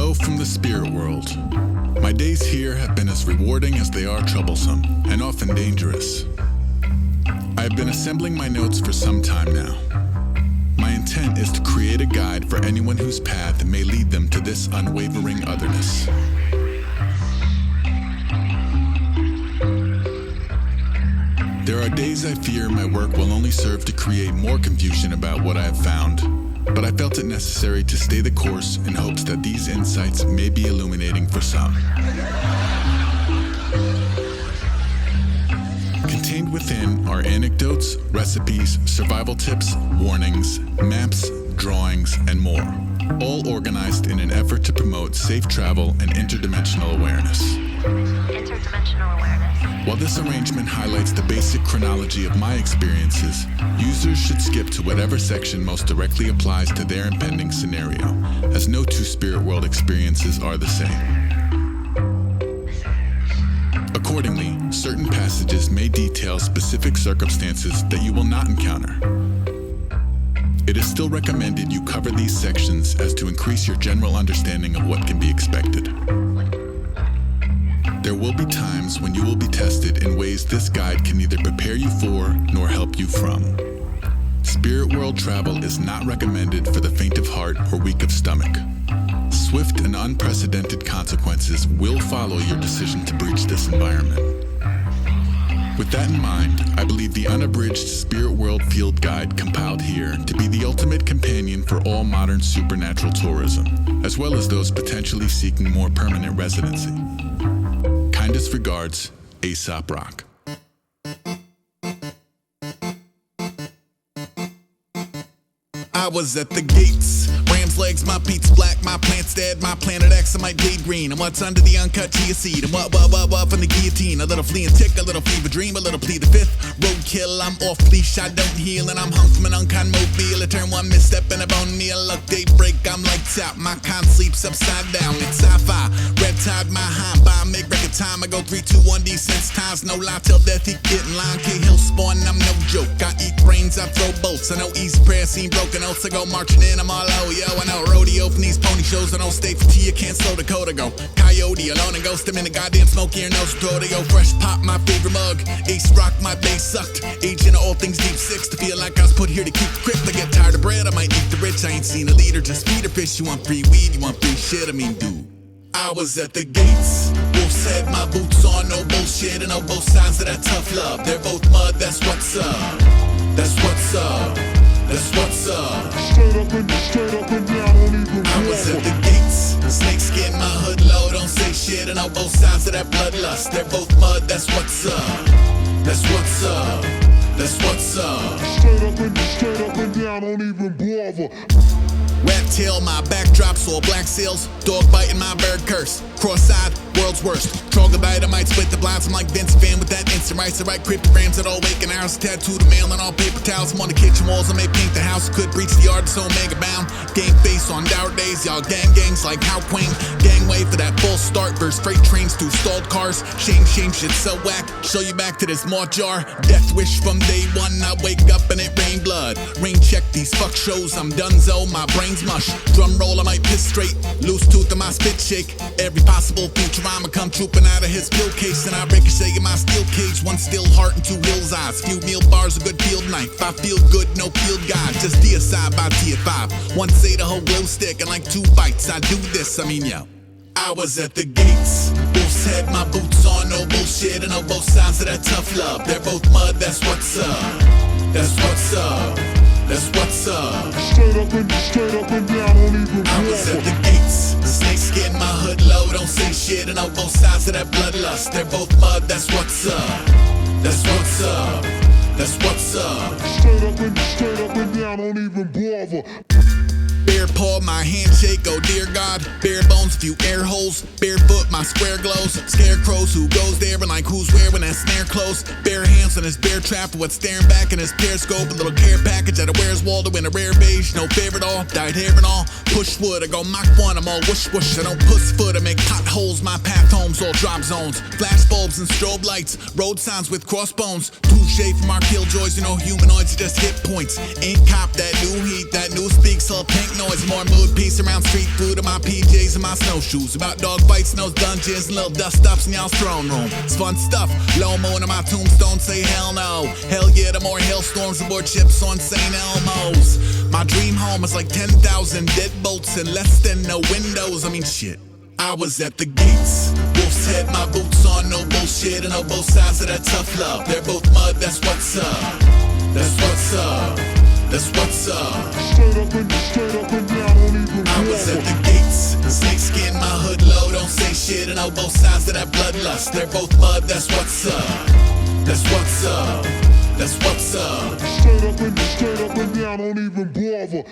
Hello from the spirit world. My days here have been as rewarding as they are troublesome, and often dangerous. I have been assembling my notes for some time now. My intent is to create a guide for anyone whose path may lead them to this unwavering otherness. There are days I fear my work will only serve to create more confusion about what I have found, but I felt it necessary to stay the course in hopes that these insights may be illuminating for some. Contained within are anecdotes, recipes, survival tips, warnings, maps, drawings, and more, all organized in an effort to promote safe travel and interdimensional awareness. Interdimensional awareness. While this arrangement highlights the basic chronology of my experiences, users should skip to whatever section most directly applies to their impending scenario, as no two spirit world experiences are the same. Accordingly, certain passages may detail specific circumstances that you will not encounter. It is still recommended you cover these sections as to increase your general understanding of what can be expected. There will be times when you will be tested in ways this guide can neither prepare you for nor help you from. Spirit world travel is not recommended for the faint of heart or weak of stomach. Swift and unprecedented consequences will follow your decision to breach this environment. With that in mind, I believe the unabridged Spirit World Field Guide compiled here to be the ultimate companion for all modern supernatural tourism, as well as those potentially seeking more permanent residency. Kindest regards, Aesop Rock. I was at the gates. Ram's legs, my Pete's black, my plant's dead, my planet X, and my jade green. And what's under the uncut chia seed? And what from the guillotine? A little flea and tick, a little fever dream, a little plead the fifth. Roadkill, I'm off leash, I don't heal, and I'm hung from an unkind mobile. I turn one misstep and a bone meal. Look, daybreak, I'm lights out. My con sleeps upside down. It's sci-fi. Red tide, my hind by make record time. I go 3, 2, 1 decents times. No lie till death, he get in line. K-Hill spawn, I'm no joke. I eat brains, I throw bolts. I know easy prayer, seen broken oaths. I go marching in, I'm all low, yo. I know rodeo from these pony shows. I don't stay for tea, I can't slow the code. I go coyote, alone and ghost. I'm in the goddamn smoky and nose rodeo. Fresh pop, my favorite mug. Ace rock, my bass sucked. Aging of all things deep six. To feel like I was put here to keep the crypt. I get tired of bread, I might eat the rich. I ain't seen a leader, just feed a fish. You want free weed, you want free shit, I mean dude. I was at the gates. Wolf said my boots on, no bullshit, and on both sides of that tough love. They're both mud, that's what's up. That's what's up. That's what's up. Straight up and down, don't even I was at the gates. Snake skin, my hood low, don't say shit, and on both sides of that bloodlust. They're both mud, that's what's up. That's what's up. That's what's up. Straight up and down, don't even bother. Rat tail, my backdrops, all black seals. Dog biting, my bird curse. Cross-eyed, world's worst. Troglodyte, I might split the blinds. I'm like Vince Van with that instant rice. I write cryptograms at all waking hours. Tattoo the mail on all paper towels. I'm on the kitchen walls, I may paint the house. Could breach the artist, omega bound. Game face on dour days, y'all gangs like How Queen. Gangway for that full start. Verse freight trains through stalled cars. Shame, shit so whack. Show you back to this maw jar. Death wish from day one. I wake up and it rain blood. Rain check these fuck shows. I'm donezo, my brain's mush. Drum roll, I might piss straight. Loose tooth in my spit shake. Every possible future I'ma come trooping out of his pill case. And I ricochet in my steel cage. One still heart and 2 hills eyes. Few meal bars, a good field knife. I feel good, no field guide. Just deicide by TF5. One say the whole glow stick and like 2 bites. I do this, I mean yo. I was at the gates. Wolf's head, my boots on, no bullshit, and on both sides of that tough love. They're both mud, that's what's up. That's what's up. That's what's up. Straight up and down, don't even bother. I was at the gates. Snake skin, my hood low, don't say shit, and on both sides of that bloodlust. They're both mud, that's what's up. That's what's up. That's what's up. Straight up and down, don't even bother. Bare paw, my handshake, oh dear God. Bare bones, a few air holes. Barefoot, my square glows. Scarecrows, who goes there and like who's where when that snare close. Bare hands on his bear trap for what's staring back in his periscope. A little care package at a Where's Waldo in a rare beige. No favorite all, dyed hair and all. push wood, I go Mach 1, I'm all whoosh whoosh. I don't push foot, I make potholes, my path homes, all drop zones. Flash bulbs and strobe lights, road signs with crossbones. Touche from our killjoys, you know humanoids are just hit points. Ain't cop that new heat, that new speaks all pink noise. More mood peace around street food and my PJs and my snowshoes. About dog fights and those dungeons and little dust ups in y'all's throne room. It's fun stuff, Lomo and my tombstone say hell no. Hell yeah, the more hailstorms and more chips on St. Elmo's. My dream home is like 10,000 deadbolts and less than no windows. I mean shit, I was at the gates. Wolf's head, my boots on, no bullshit, and on both sides of that tough love. They're both mud, that's what's up. That's what's up. That's what's up. Straight up and down, don't even I was at bother. the gates. Snake skin, my hood low, don't say shit, and on both sides of that bloodlust. They're both mud, that's what's up. That's what's up. That's what's up. Straight up and down, don't even bother.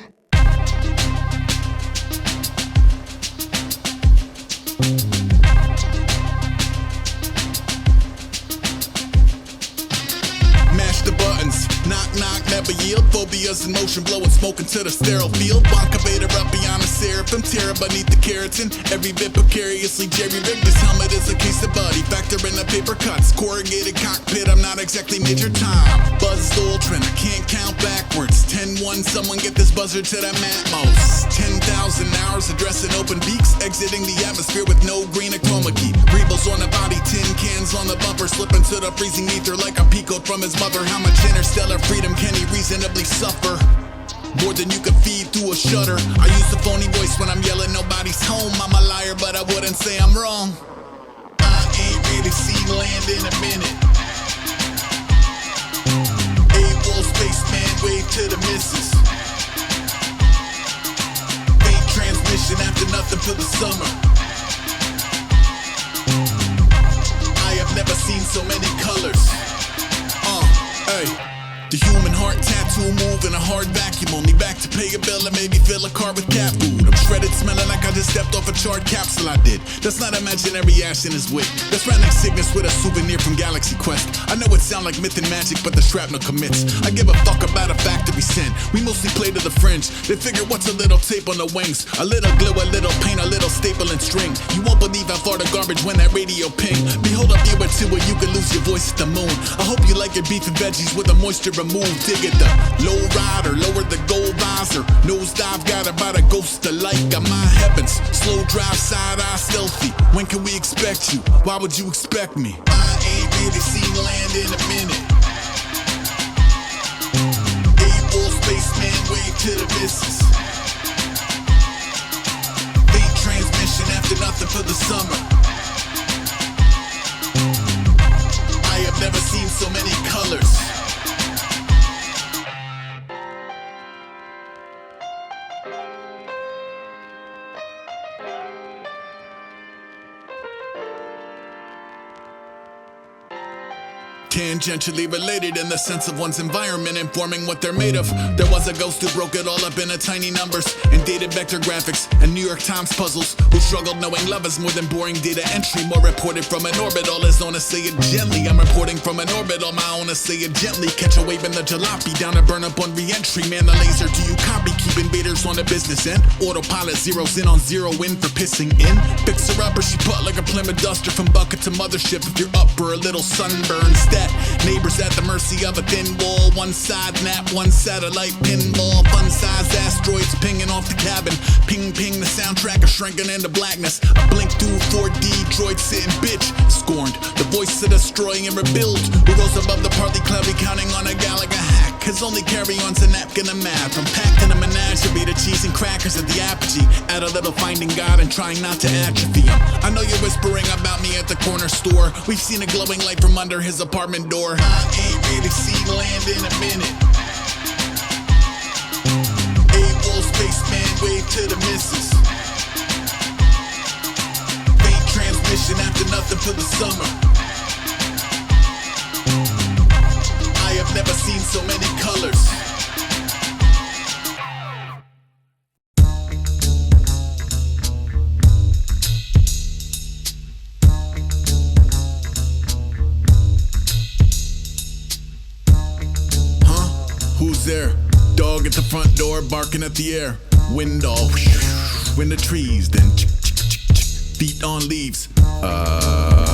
Mash the buttons, knock knock, never yield. Phobias in motion, blowing smoke into the sterile field. Bonka Vader up beyond the seraphim, terror beneath the keratin. Every bit precariously jerry-rigged. This helmet is a case of buddy. Factor in the paper cuts, corrugated cockpit. I'm not exactly Major Tom. Buzz Aldrin, I can't count backwards. 10-1, someone get this buzzer to the Matmos. 10,000 hours addressing open beaks, exiting the atmosphere with no green or chroma key. Rebels on the body, tin cans on the bumper, slipping to the freezing ether like a peacoat from his mother. How much interstellar freedom can he reasonably suffer? More than you could feed through a shutter. I use the phony voice when I'm yelling nobody's home. I'm a liar, but I wouldn't say I'm wrong. I ain't really seen land in a minute. A-Wall spaceman, wave to the missus. Faint transmission after nothing for the summer. I have never seen so many colors. Hey, the human heart tattoo move in a hard vacuum. Only back to pay a bill and maybe fill a car with cat food. I'm shredded, smelling like I just stepped off a charred capsule. I did. That's not imaginary ash in his wig. That's Redneck Cygnus with a souvenir from Galaxy Quest. I know it sound like myth and magic, but the shrapnel commits. I give a fuck about a factory scent. We mostly play to the fringe. They figure what's a little tape on the wings, a little glue, a little paint, a little staple and string. You won't believe how far the garbage when that radio ping. Behold a year or two where you can lose your voice at the moon. I hope you like your beef and veggies with the moisture removed. Dig at the low rider, lower the gold visor. Nosedive got about a ghost of light. Got my heavens, slow drive, side eye, stealthy. When can we expect you? Why would you expect me? I ain't really seen land in a minute. A-Wall spaceman, wave to the missus. Faint transmission after nothing for the summer. I have never seen so many colors. Tangentially related in the sense of one's environment informing what they're made of. There was a ghost who broke it all up into tiny numbers and dated vector graphics and New York Times puzzles, who struggled knowing love is more than boring data entry. More reported from an orbit, all is known to say it gently. I'm reporting from an orbit, all my own to say it gently. Catch a wave in the jalopy, down and burn up on re-entry. Man, the laser, do you copy? Keep invaders on the business end. Autopilot zeroes in on zero in for pissing in. Fix her up or she put like a Plymouth Duster from bucket to mothership. If you're up for a little sunburn stat. Neighbors at the mercy of a thin wall. One side nap, one satellite pinball. Fun-sized asteroids pinging off the cabin. Ping ping, the soundtrack is shrinking into blackness. A blink through 4D droid sitting bitch. Scorned, the voice of destroying and rebuild. Who rose above the partly cloudy counting on a Galaga hack. His only carry-on's a napkin of math. From packed in a menagerie to cheese and crackers at the apogee. Add a little finding God and trying not to atrophy him. I know you're whispering about me at the corner store. We've seen a glowing light from under his apartment door. I ain't really seen land in a minute. A-Wall spaceman, wave to the missus. Faint transmission after nothing for the summer. I have never seen so many colors. Who's there? Dog at the front door barking at the air. Wind all in the trees, then feet on leaves.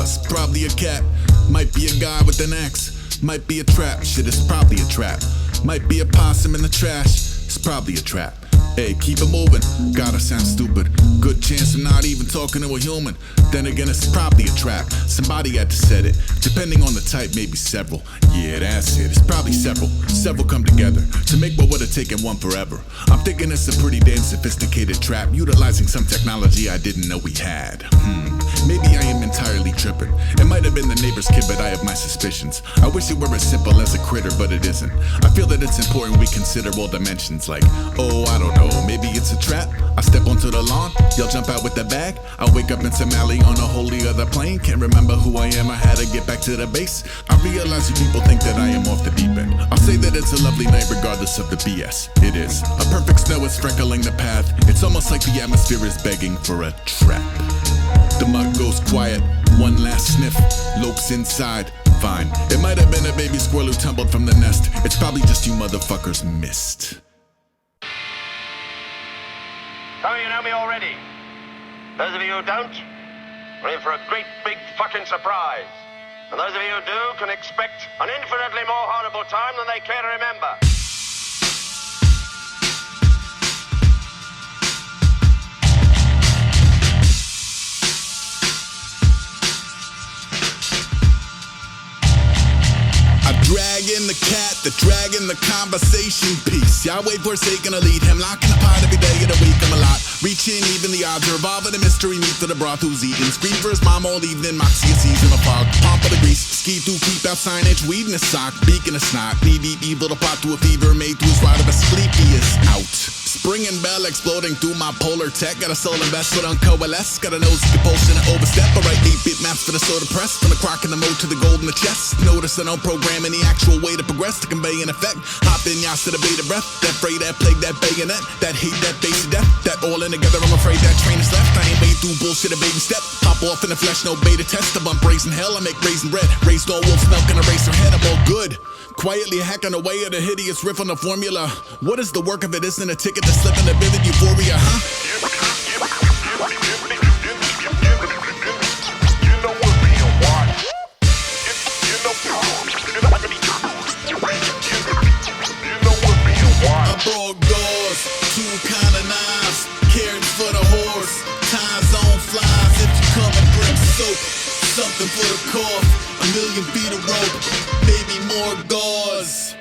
It's probably a cat. Might be a guy with an axe. Might be a trap. Shit, it's probably a trap. Might be a possum in the trash. It's probably a trap. Hey, keep it moving. Gotta sound stupid. Good chance I'm not even talking to a human. Then again, it's probably a trap. Somebody had to set it. Depending on the type, maybe several. Yeah, that's it. It's probably several. Several come together to make what would have taken one forever. I'm thinking it's a pretty damn sophisticated trap, utilizing some technology I didn't know we had. Maybe I am entirely tripping. It might have been the neighbor's kid, but I have my suspicions. I wish it were as simple as a critter, but it isn't. I feel that it's important we consider all dimensions, like, oh, I don't know, maybe it's a trap. I step onto the lawn, y'all jump out with the bag. I wake up in some alley on a wholly other plane. Can't remember who I am, I had to get back to the base. I realize you people think that I am off the deep end. I'll say that it's a lovely night regardless of the BS. It is. A perfect snow is freckling the path. It's almost like the atmosphere is begging for a trap. The mug goes quiet, one last sniff, lopes inside, fine. It might have been a baby squirrel who tumbled from the nest. It's probably just you motherfuckers missed. Some of you know me already. Those of you who don't, we're in for a great big fucking surprise. And those of you who do can expect an infinitely more horrible time than they care to remember. Dragging the cat, the dragon, the conversation piece. Yahweh forsaken to lead him, locking the pot every day of the week. I'm a lot, reaching even the odds are evolving. The mystery meat to the broth who's eating. Scream for his mom all evening, moxie a season of fog. Pomp of the grease, ski through, keep out signage, weed in a sock, beacon a snot. Knee deep, evil to pot to a fever, made to his ride of a sleepy is out. Spring and bell exploding through my polar tech. Got a soul investment on coalesce. Got a nose compulsion to overstep. Alright, 8-bit maps for the soda press. From the crock in the mode to the gold in the chest. Notice I don't program any actual way to progress to convey an effect. Hop in, yachts to the beta breath. That fray, that plague, that bayonet. That hate, that base of death. That all in together, I'm afraid that train is left. I ain't made through bullshit a baby step. Pop off in the flesh, no beta test. I bump raising hell, I make raisin bread. Raised all wolves, milk and erase her head. I'm all good. Quietly hacking away at a hideous riff on the formula. What is the work of it? Isn't a ticket to slip into vivid euphoria, huh? I brought gauze, two kind of knives, carrots for the horse, time zone flies. If you come and bring soap, something for the cough, 1,000,000 feet of rope, maybe more gauze.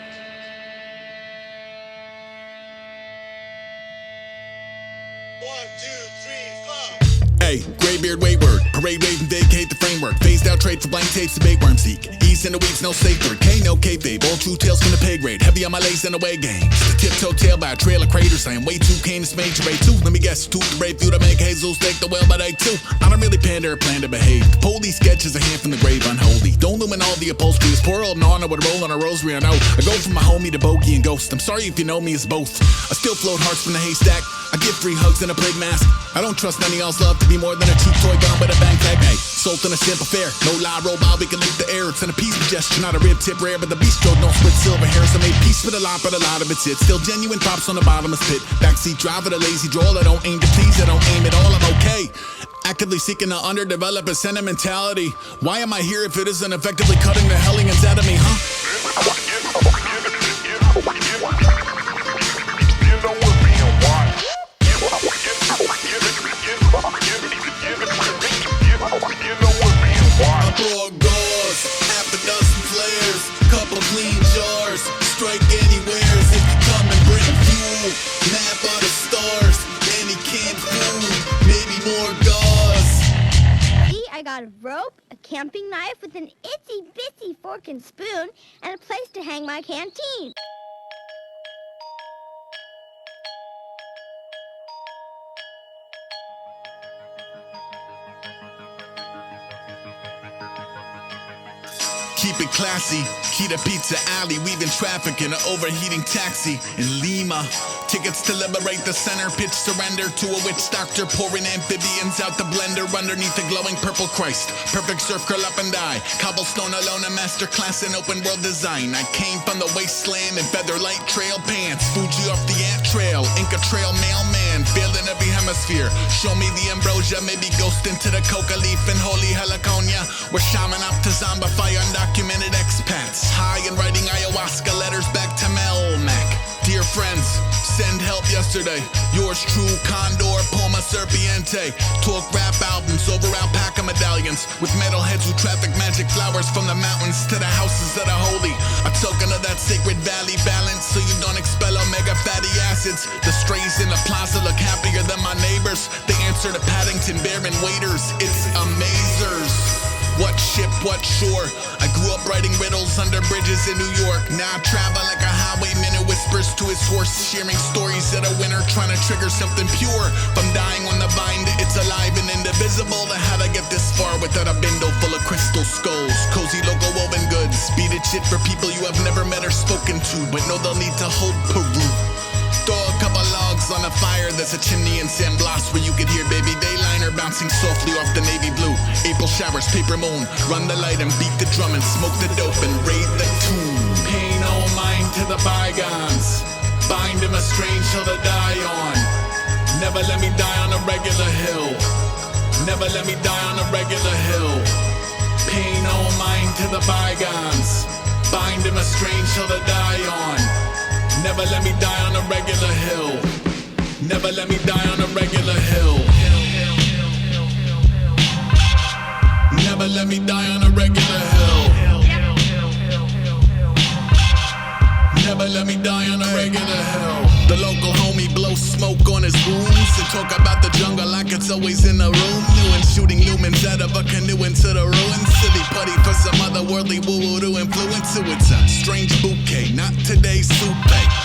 Hey, graybeard wayward, parade wave and vacate the framework. Phased out trade for blank tapes to bait worm seek. East in the weeds, no safe word. K, no kayfabe, all true tales from the pay grade. Heavy on my lace and away game. The tiptoe tail by a trail of craters. I am way too keen to major rate too. Let me guess, too brave few to make hazels take the well, but I too. I don't really pander or plan to behave. The Polly sketch is a hand from the grave unholy. Don't lumen all the upholstery. This poor old Nana would roll on a rosary, I know. I go from my homie to bogey and ghost. I'm sorry if you know me as both. I still float hearts from the haystack. I give free hugs and a plague mask. I don't trust none of y'all's love to be more than a cheap toy gun with a bang tag. Hey, sold in a simple fare. No lie, robot, we can link the air. It's an appeasement gesture, not a rib tip rare. But the bistro don't split silver hairs. I made peace with a lot, but a lot of it's it. Still genuine props on the bottomless pit. Backseat driver, the lazy drawl. I don't aim to please, I don't aim at all. I'm okay. Actively seeking to underdevelop a sentimentality. Why am I here if it isn't effectively cutting the hellions out of me, huh? I brought gauze, half a dozen flares, couple clean jars, strike anywheres. If you come and bring fuel, map of the stars, any canned food, maybe more gauze. See, I got a rope, a camping knife with an itsy-bitsy fork and spoon, and a place to hang my canteen. Keep it classy, Kita Pizza Alley, weaving traffic in an overheating taxi in Lima. Tickets to liberate the center, pitch surrender to a witch doctor, pouring amphibians out the blender underneath the glowing purple Christ. Perfect surf, curl up and die. Cobblestone alone, a master class in open world design. I came from the wasteland in featherlight trail pants. Fuji off the ant trail, Inca trail mailman. hand, feeling every hemisphere. Show me the ambrosia, maybe ghost into the coca leaf and holy heliconia. We're shaman up to zombify undocumented expats. High and writing ayahuasca letters back to Melmac. Dear friends, send help yesterday. Yours true, Condor, Poma Serpiente. Talk rap albums over alpaca medallions with metalheads who traffic magic flowers from the mountains to the houses that are holy. A token of that sacred valley balance so you don't expel omega fatty acids. The strays in the plaza look happier than my neighbors. They answer to Paddington Bear and waiters. It's amazers. What ship, what shore? I grew up writing riddles under bridges in New York. Now I travel like a highwayman who whispers to his horse, sharing stories at a winter, trying to trigger something pure. From dying on the vine to it's alive and indivisible, to how to get this far without a bindle full of crystal skulls. Cozy logo woven goods, beaded shit for people you have never met or spoken to, but know they'll need to hold Peru. Throw a couple logs on the fire, there's a chimney in San Blas where you could hear baby dayliner bouncing softly off the navy blue. April showers, paper moon, run the light and beat the drum and smoke the dope and raid the tune. Pay no mind to the bygones, bind them a strange hill to die on. Never let me die on a regular hill, never let me die on a regular hill. Pay no mind to the bygones, bind them a strange hill to die on. Never let me die on a regular hill, never let me die on a regular hill. Never let me die on a regular hill. Never let me die on a regular hill. The local homie blows smoke on his wounds and talk about the jungle like it's always in the room. New and shooting lumens out of a canoe into the ruins. Silly putty for some otherworldly woo-woo to influence. So it's a strange bouquet, not today's soupe.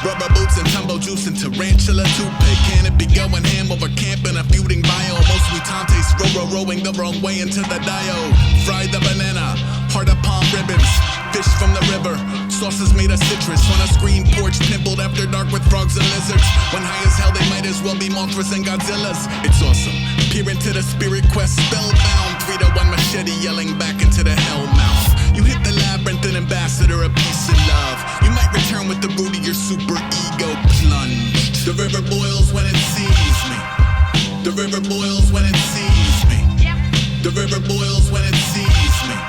Rubber boots and tumble juice and tarantula toupee. Can it be going ham over camp in a feuding bio? Most mutantes rowing the wrong way into the diode. Fry the banana, heart of palm ribbons. Fish from the river, sauces made of citrus. On a screen porch pimpled after dark with frogs and lizards. When high as hell they might as well be Mothras and Godzillas. It's awesome, peer into the spirit quest spellbound. 3 to 1 machete yelling back into the hell mouth. You hit the labyrinth, an ambassador, a piece of love. You might return with the root of your super ego plunged. The river boils when it sees me. The river boils when it sees me. The river boils when it sees me.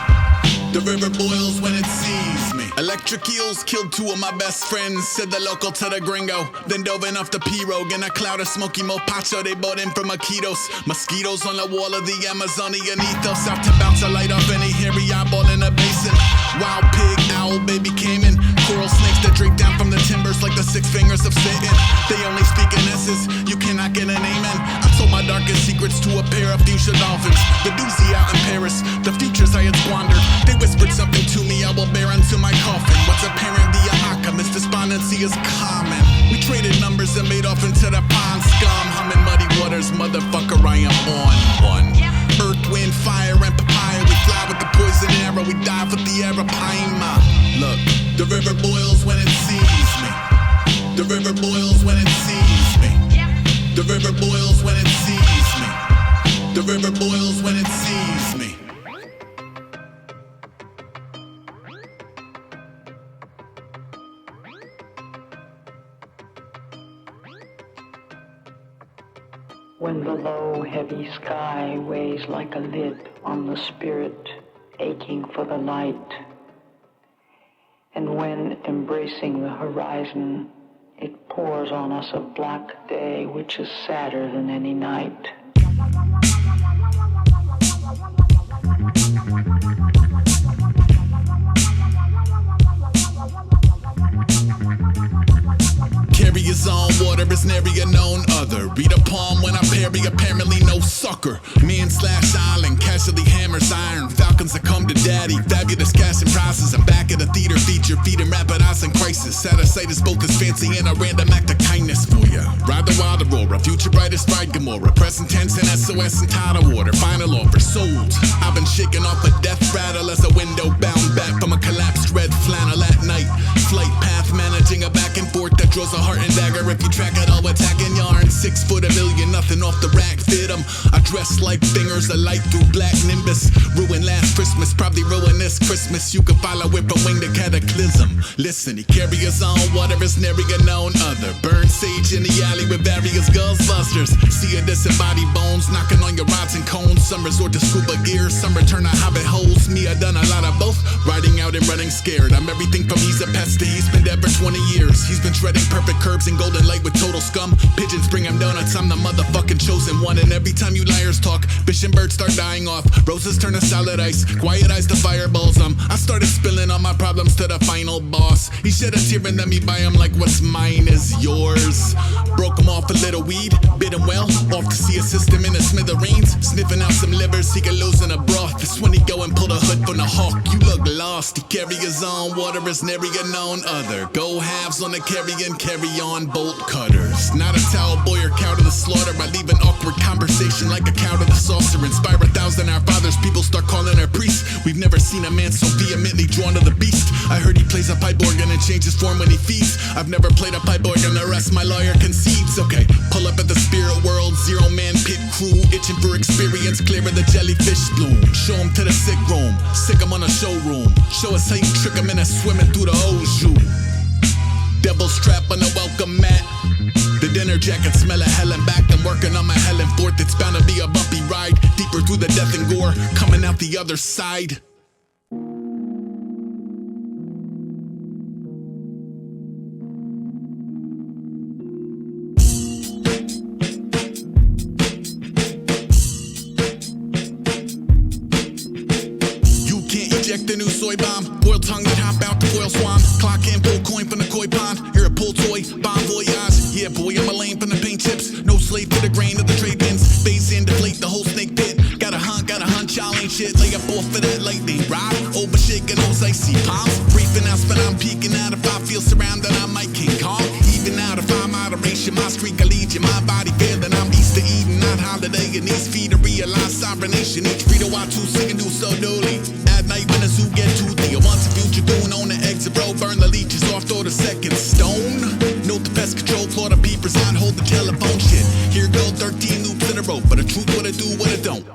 The river boils when it sees me. Electric eels killed 2 of my best friends, said the local to the gringo. Then dove in off the pirogue in a cloud of smoky mopacho they bought in from Iquitos. Mosquitoes on the wall of the Amazonian ethos, out to bounce a light off any hairy eyeball in a basin. Wild pig, owl, baby caiman, coral snakes that drink down from the timbers like the 6 fingers of Satan. They only speak in S's, you cannot get an amen. I told my darkest secrets to a pair of fuchsia dolphins. The doozy out in Paris, the futures I had squandered. They whispered something to me I will bear unto my coffin. What's apparent via alchemist, despondency is common. We traded numbers and made off into the pond scum. Humming muddy waters, motherfucker, I am on one. Earth, wind, fire, and papaya. We fly with the poison arrow, we dive with the arapaima. Look, the river boils when it sees me. The river boils when it sees me. The river boils when it sees me. The river boils when it sees me. When the low, heavy sky weighs like a lid on the spirit, aching for the light, and when, embracing the horizon, it pours on us a black day which is sadder than any night. Carry his own water is nary a known other. Read a poem when I parry, apparently no sucker. Man/island, casually hammers iron. Falcons that come to daddy, fabulous cash and prizes. I'm back at a theater feature, feeding rapid eyes in crisis. Out of sight is both as fancy and a random act of kindness for ya. Ride the wild aurora, future brightest fried Gomorrah. Present tense and SOS and tidal water. Final offer sold. I've been shaking off a death rattle as a window bound back from a collapsed red flannel at night. flight path, managing a back and forth that draws a heart and dagger. If you track it all, attacking yarn. 6 foot a million, nothing off the rack, fit 'em. I dress like fingers of light through black nimbus. Ruined last Christmas, probably ruin this Christmas. You can follow it from wing to cataclysm. Listen, he carries on water is nary a known other. Burn sage in the alley with various ghostbusters. See a disembodied bones knocking on your rods and cones. Some resort to scuba gear, some return to hobbit holes. Me, I done a lot of both, riding out and running scared. I'm everything from he's a pest to he's been dead for 20 years. He's been shredding perfect curbs in golden light with total scum. Pigeons bring him donuts, I'm the motherfucking chosen one. And every time you liars talk, fish and birds start dying off. Roses turn to solid ice, quiet eyes to fireballs. I started spilling all my problems to the final boss. He shed a tear and let me buy him like what's mine is yours. Broke him off a little weed, bit him well, off to see a system in the smithereens. Sniffing out some livers, he can lose in a broth. That's when he go and pull the hood from the hawk. You look lost, he carry his own water is nary a known other. Go halves on the carry on bolt cutters. Not a towel boy or cow to the slaughter. I leave an awkward conversation like a cow to the saucer. Inspire 1,000 our fathers, people start calling her priests. We've never seen a man so vehemently drawn to the beast. I heard he plays a pipe organ and changes form when he feeds. I've never played a pipe organ, the rest my lawyer concedes. Okay, pull up at the spirit world, 0-man pit crew, itching for experience, clear of the jellyfish bloom. Show him to the sick room, sick him on a showroom. Show us how you trick him into swimming through the Oju. Devil's trap on the welcome mat. The dinner jacket smell of hell and back. I'm working on my hell and forth. It's bound to be a bumpy ride. Deeper through the death and gore, coming out the other side. The new soy bomb, boiled tongue that hop out the foil swamp. Clock in, pull coin from the koi pond. You're a pull toy, bomb voyage. Yeah, boy, I'm a lame from the paint chips. No slave to the grain of the trade winds. Phase in, deflate the whole snake pit. Got a hunch, y'all ain't shit. Lay up off for that lightning rod. Over shaking those icy palms. Briefing out, but I'm peeking out. If I feel surrounded, I might King Kong. Even out if I'm moderation, my streak of legion. My body failing, I'm Easter Eden, not holiday. And these feet to realize sovereign nation. Each Frito I2 singing do so newly. At night when the zoo get toothy, I want a future goon on the exit row. Burn the leeches off, throw the second stone. Note the pest control, floor the peepers on, hold the telephone shit. Here go 13 loops in a row, but the truth what it do, what it don't.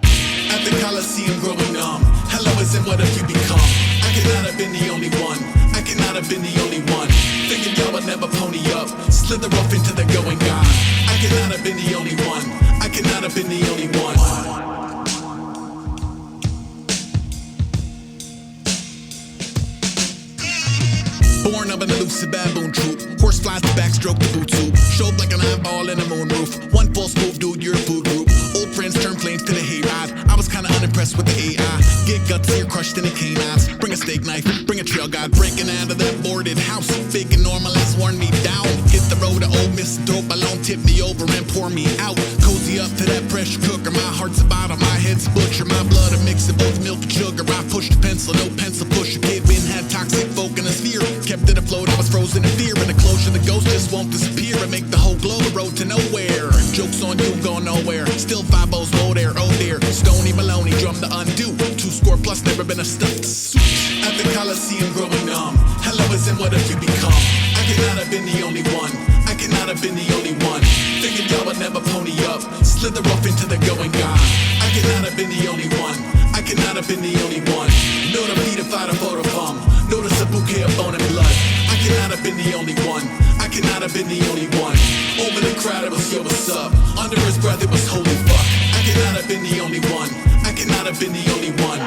At the Coliseum growing numb, hello isn't what have you become. I cannot have been the only one, I cannot have been the only one. Thinking y'all would never pony up, slither off into the going gone. I cannot have been the only one, I cannot have been the only one. Born of an elusive baboon troop. Horse flies to backstroke the boot soup. Showed like an eyeball in a moon roof. One false move, dude, you're a food group. Old friends turn flames to the hayride. I was kinda unimpressed with the AI. Get guts here crushed in the canines. Bring a steak knife, bring a trail guide. Breaking out of that boarded house. Fake and normal has worn me down. Hit the road to old Miss Throat Balloon, tip me over and pour me out. Cozy up to that pressure cooker. My heart's a bottom, my head's a butcher. My blood a mix of both milk and sugar. I pushed a pencil, no pencil pusher. Kid Win had toxic folk in his sphere. Kept it afloat, I was frozen in fear. And the closure, the ghost just won't disappear and make the whole globe a road to nowhere. Joke's on you, going nowhere. Still 5-0's low there, oh dear. Stony Maloney, drum to undo. 2 score plus, never been a stuffed suit. At the Coliseum growing numb. Hello isn't what have you become. I cannot have been the only one. I cannot have been the only one. Figured y'all would never pony up. Slither off into the going gone. I cannot have been the only one. I cannot have been the only one. Know the beat if I'd a photo bomb. Notice a bouquet of bone and blood. I cannot have been the only one. I cannot have been the only one. Over the crowd it was yo what's up. Under his breath it was holy fuck. I cannot have been the only one. I cannot have been the only one.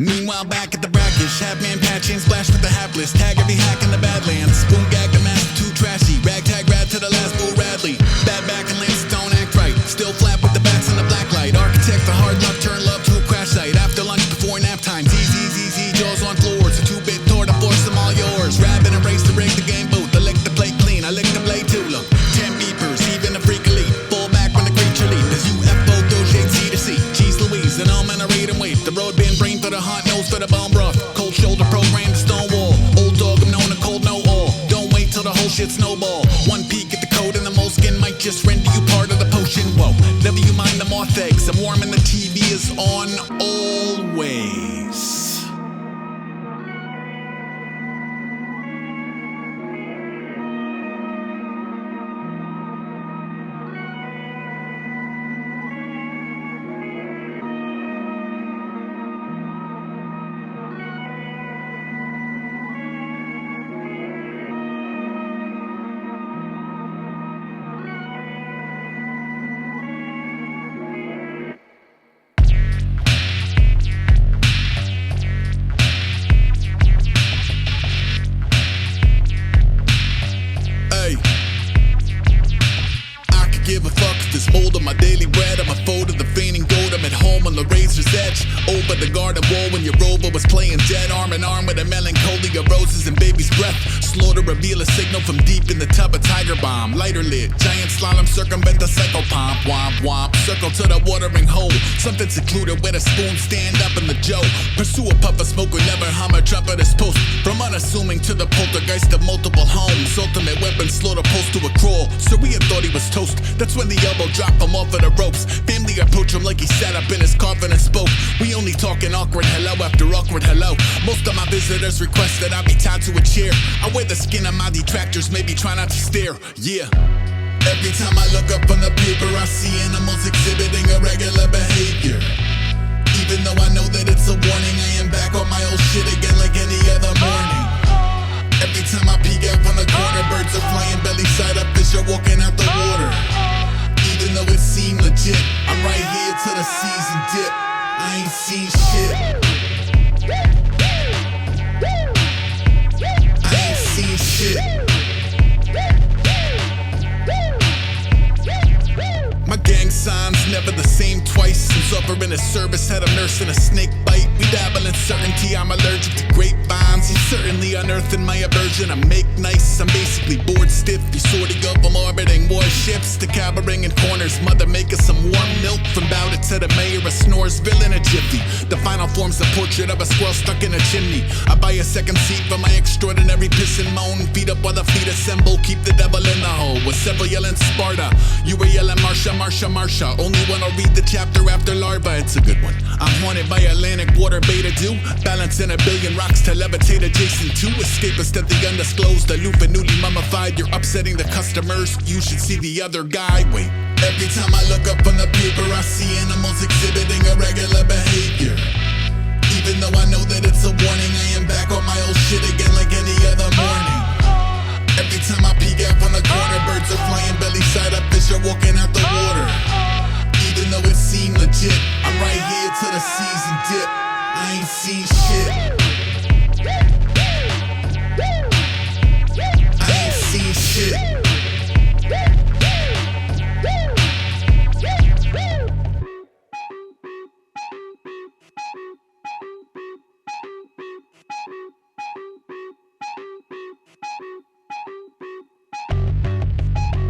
Meanwhile, back at the brackish, Hatman patching splash with the hapless. Tag every hack in the Badlands. Spoon gag the master too trashy. Ragtag rad to the last bull Radley. Bad back and Lance don't act right. Still flat with the bats and the black light. Architect the hard luck, turn love to a crash site. After lunch, before nap time. ZZZZ, jaws on floors. A 2-bit tour to force them all yours. Rabbit and race to rig the game boot. I lick the plate clean, I lick the blade too. Look, 10 beeper. cold shoulder program to stonewall. Old dog, I'm known to cold know all. Don't wait till the whole shit snowball. One peek at the code and the moleskin might just render you part of the potion. Whoa, never you mind the moth eggs. I'm warm and the TV is on always. Give a fuck if this mold of my daily bread. I'm a foe to the fainting goat. I'm at home on the razor's edge. Over the garden wall when your rover was playing dead. Arm in arm with a melancholy of roses and baby's breath. Slaughter reveal a signal from deep in the tub. A tiger bomb, lighter lit. Giant slalom circumvent the cycle pomp. Womp womp, circle to the watering hole. Something secluded with a spoon, stand up in the joe. Pursue a puff of smoke who never hum a trumpet's post. From unassuming to the poltergeist of multiple homes. Ultimate weapon, slaughter post to a crawl. So we had thought he was toast. That's when the elbow dropped him off of the ropes. Family approached him like he sat up in his coffin and spoke. We only talking awkward hello after awkward hello. Most of my visitors request that I be tied to a chair. I wear the skin of my detractors, maybe try not to stare. Yeah. Every time I look up on the paper, I see animals exhibiting irregular behavior. Even though I know that it's a warning, I am back on my old shit again like any other morning. Every time I peek out from the corner, birds are flying belly side up, fish are walking out the water. Even though it seemed legit, I'm right here till the season dip. I ain't seen shit. I ain't seen shit. My gang signs never the same twice. Since offering a service, had a nurse and a snake bite. We dabble in certainty, I'm allergic to grapevines. He's certainly unearthing my aversion. I make nice, I'm basically bored stiff. You sorting up from orbiting warships to cowering in corners. Mother make us some warm milk from Bowder to the mayor of Snoresville in a jiffy. The final form's the portrait of a squirrel stuck in a chimney. I buy a second seat for my extraordinary piss and moan. Feet up while the feet assemble, keep the devil in the hole. With several yelling Sparta, you were yelling Marsha, Marsha, Marsha. Only when I read the chapter after larva, it's a good one. I'm haunted by Atlantic water beta do. Balancing a billion rocks to levitate adjacent to. Escapist at the undisclosed, aloof and newly mummified. You're upsetting the customers, you should see the other guy. Wait, every time I look up on the paper, I see animals exhibiting irregular behavior. Even though I know that it's a warning, I am back on my old shit again like any other morning. Every time I peek out from the corner, birds are flying belly side up, fish are walking out the water. Even though it seemed legit, I'm right here till the season dip. I ain't seen shit. I ain't seen shit.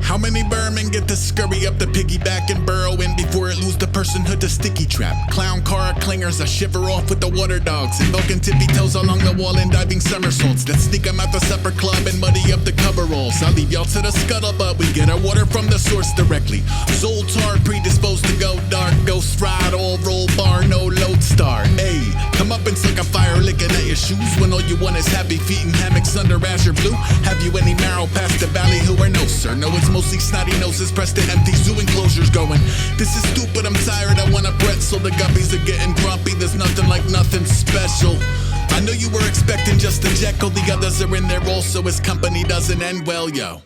How many Burmen get to scurry up the piggyback and burrow in before it lose the personhood to sticky trap? Clown car clingers, I shiver off with the water dogs. Invoking tippy toes along the wall and diving somersaults that sneak them at the supper club and muddy up the coveralls. I'll leave y'all to the scuttlebutt, we get our water from the source directly. Zoltar predisposed to go dark, ghost ride, all roll bar, no lodestar. Ayy, come up and suck a fire licking at your shoes when all you want is happy feet and hammocks under azure blue. Have you any marrow past the valley who are no sir? No, it's mostly snotty noses pressed to empty zoo enclosures going. This is stupid, I'm tired, I want a pretzel. The guppies are getting grumpy, there's nothing like nothing special. I know you were expecting just a Jekyll, the others are in there also, his company doesn't end well, yo.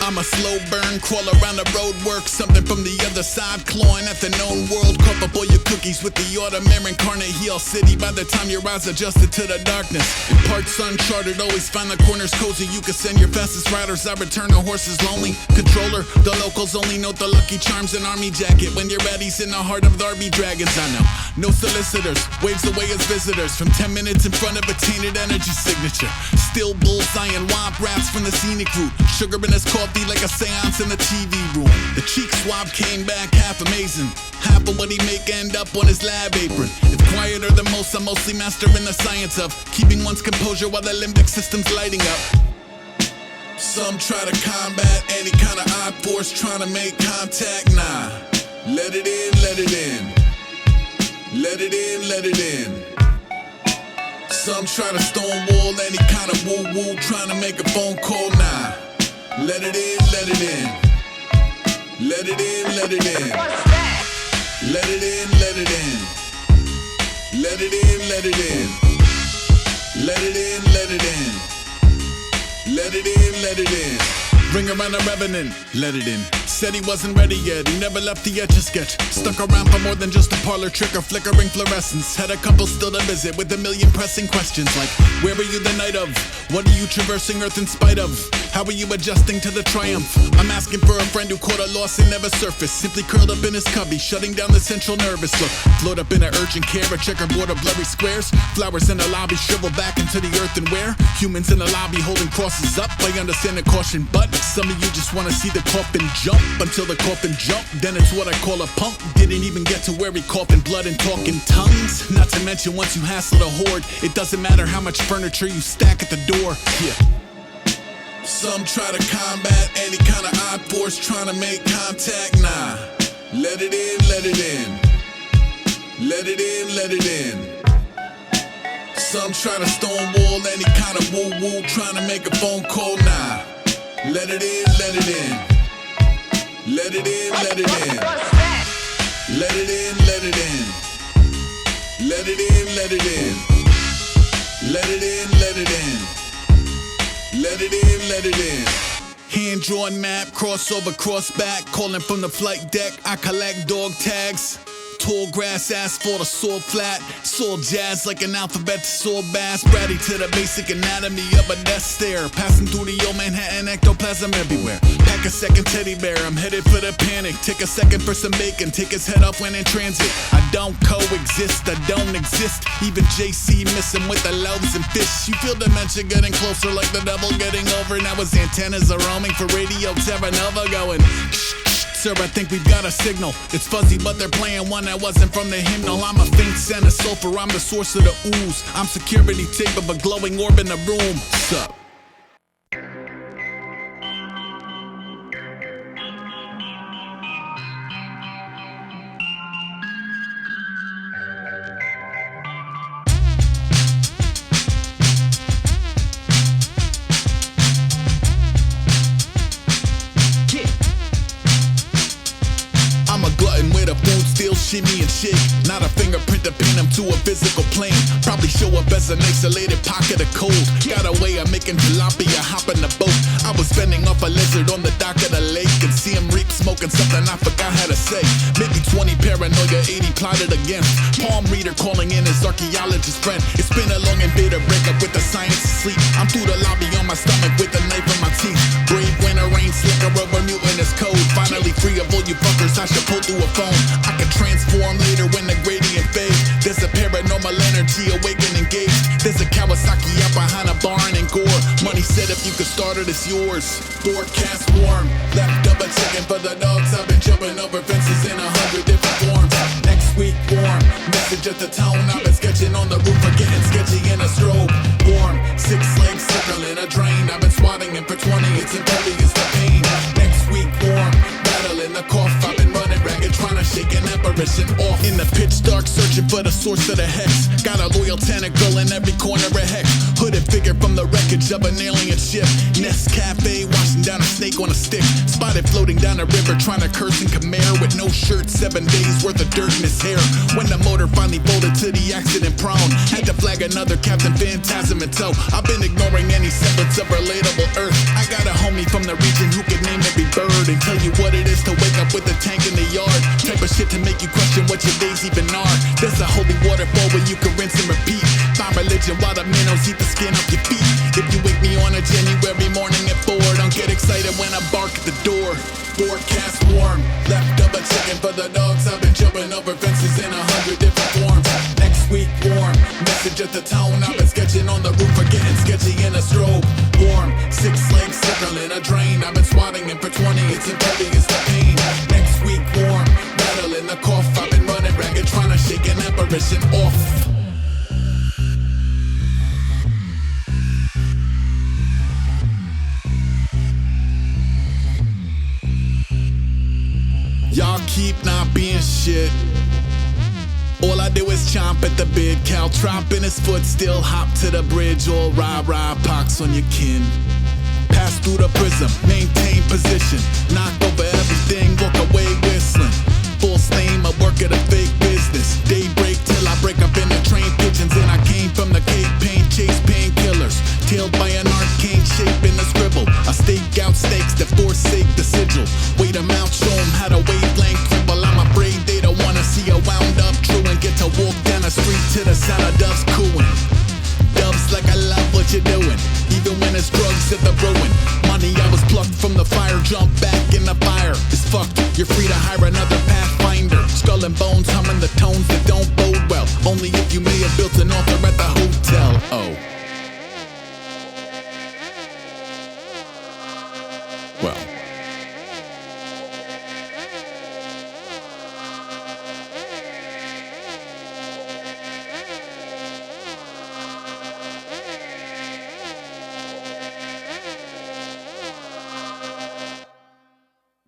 I'm a slow burn, crawl around the road work. Something from the other side, clawing at the known world. Cup up all your cookies with the autumn air incarnate. Heel city by the time your eyes adjusted to the darkness. In parts uncharted, always find the corners cozy. You can send your fastest riders, I return the horses lonely. Controller, the locals only note the Lucky Charms and army jacket. When you're ready, in the heart of the Darby Dragons, I know. No solicitors, waves away as visitors. From 10 minutes in front of a tainted energy signature. Still bullseye and womp raps from the scenic route. Sugar in his coffee like a seance in the TV room. The cheek swab came back half amazing. Half of what he make end up on his lab apron. If quieter than most, I'm mostly mastering the science of keeping one's composure while the limbic system's lighting up. Some try to combat any kind of odd force trying to make contact, nah. Let it in, let it in. Let it in, let it in. Some try to stonewall any kind of woo-woo trying to make a phone call, nah. Let it in, let it in. Let it in, let it in. Let it in, let it in. Let it in, let it in. Let it in, let it in. Let it in, let it in. Bring around a revenant, let it in. Said he wasn't ready yet, he never left the Etch-a-Sketch. Stuck around for more than just a parlor trick or flickering fluorescence. Had a couple still to visit with a million pressing questions like, where were you the night of? What are you traversing Earth in spite of? How are you adjusting to the triumph? I'm asking for a friend who caught a loss and never surfaced. Simply curled up in his cubby, shutting down the central nervous. Look, float up in an urgent care, a checkerboard of blurry squares. Flowers in the lobby shrivel back into the earthenware. Humans in the lobby holding crosses up. I understand the caution, but some of you just wanna see the coffin jump. Until the coffin jumped, then it's what I call a punk. Didn't even get to where he coughing blood and talking tongues. Not to mention once you hassle the horde, it doesn't matter how much furniture you stack at the door. Yeah. Some try to combat any kind of odd force trying to make contact, nah. Let it in, let it in. Let it in, let it in. Some try to stonewall any kind of woo-woo trying to make a phone call, nah. Let it in, let it in. Let it in, let it in. Let it in, let it in. Let it in, let it in. Let it in, let it in. Let it in, let it in. Hand-drawn map, crossover, cross-back. Calling from the flight deck, I collect dog tags. Tall grass, asphalt, a soil flat. Soul jazz like an alphabet to soul bass. Bratty to the basic anatomy of a death stare. Passing through the old Manhattan, ectoplasm everywhere. Pack a second teddy bear, I'm headed for the panic. Take a second for some bacon, take his head off when in transit. I don't coexist, I don't exist. Even JC missing with the loaves and fish. You feel dementia getting closer like the devil getting over. Now his antennas are roaming for radio Terra Nova going. Sir, I think we've got a signal. It's fuzzy, but they're playing one that wasn't from the hymnal. I'm a faint scent of sulfur, I'm the source of the ooze. I'm security tape of a glowing orb in the room. Sup? Shimmy and shake, not a fingerprint to pin him to a physical plane. Probably show up as an isolated pocket of cold. Got a way of making tilapia hop in the boat. I was fending off a lizard on the dock of the lake and see him reap smoking something I forgot how to say. Maybe 20 paranoia, 80 plotted against. Palm reader calling in his archaeologist friend. It's been a long and bitter breakup with the science of sleep. I'm through the lobby on my stomach with a knife in my teeth. Brave winter rain, slicker over mutinous code. Finally free of all you fuckers, I should pull through a phone. I can transform later when the gradient fades. There's a paranormal energy awakened, engaged. There's a Kawasaki out behind a barn in Gore. Money said if you could start it, it's yours. Forecast warm, left double checking for the dogs. I've been jumping over fences in 100 different forms. Next week warm, message at the tone. I've been sketching on the roof or getting sketchy in a strobe. Warm, 6 legs circling a drain. I've been swatting it for 20, it's impervious to pain. Next week warm, battling the cough. I've been running ragged, trying to shake an apparition off. In the pitch dark, searching for the source of the hex. Got a loyal tentacle in every corner of hex. Hooded figure from the wreckage of an alien ship. Nest Cafe, washing down a snake on a stick. Spotted floating down a river, trying to curse in Khmer. With no shirt, 7 days worth of dirt in his hair. When the motor finally folded to the accident prone, had to fly flag another Captain Phantasm in tow. I've been ignoring any semblance of relatable earth. I got a homie from the region who can name every bird and tell you what it is to wake up with a tank in the yard. Type of shit to make you question what your days even are. There's a holy waterfall where you can rinse and repeat. Find religion while the minnows eat the skin off your feet. If you wake me on a January morning at 4, don't get excited when I bark at the door. Forecast warm, leftover chicken for the dogs. I've been jumping over fences in 100 different forms. Next week warm, message at the tone. I've been sketching on the roof or getting sketchy in a strobe. Warm, 6 legs circling a drain. I've been swatting it for 20, it's impervious to pain. Next week warm, rattling the cough. I've been running ragged trying to shake an apparition off. Y'all keep not being shit. All I do is chomp at the bid. Caltropping his foot, still hop to the bridge. All rah-rah pox on your kin. Pass through the prism, maintain position. Knock over everything, walk away whistling. Full steam, I work at a fake business. Daybreak till I break up in the train pigeons. And I came from the Cape Pain, chase painkillers. Tailed by an arcane shape in the scribble. I stake out stakes that forsake the sigil. Wait 'em out, show 'em how to wavelength triple. I'm afraid they don't wanna see a wound up true and get to walk down the street to the sound of doves cooing. Doves like I love what you're doing, even when it's drugs at the ruin. Money I was plucked from the fire, jump back in the fire. It's fucked, you're free to hire another pathfinder. Skull and bones humming the tones that don't bode well. Only if you may have built an altar at the hotel. Oh. Well.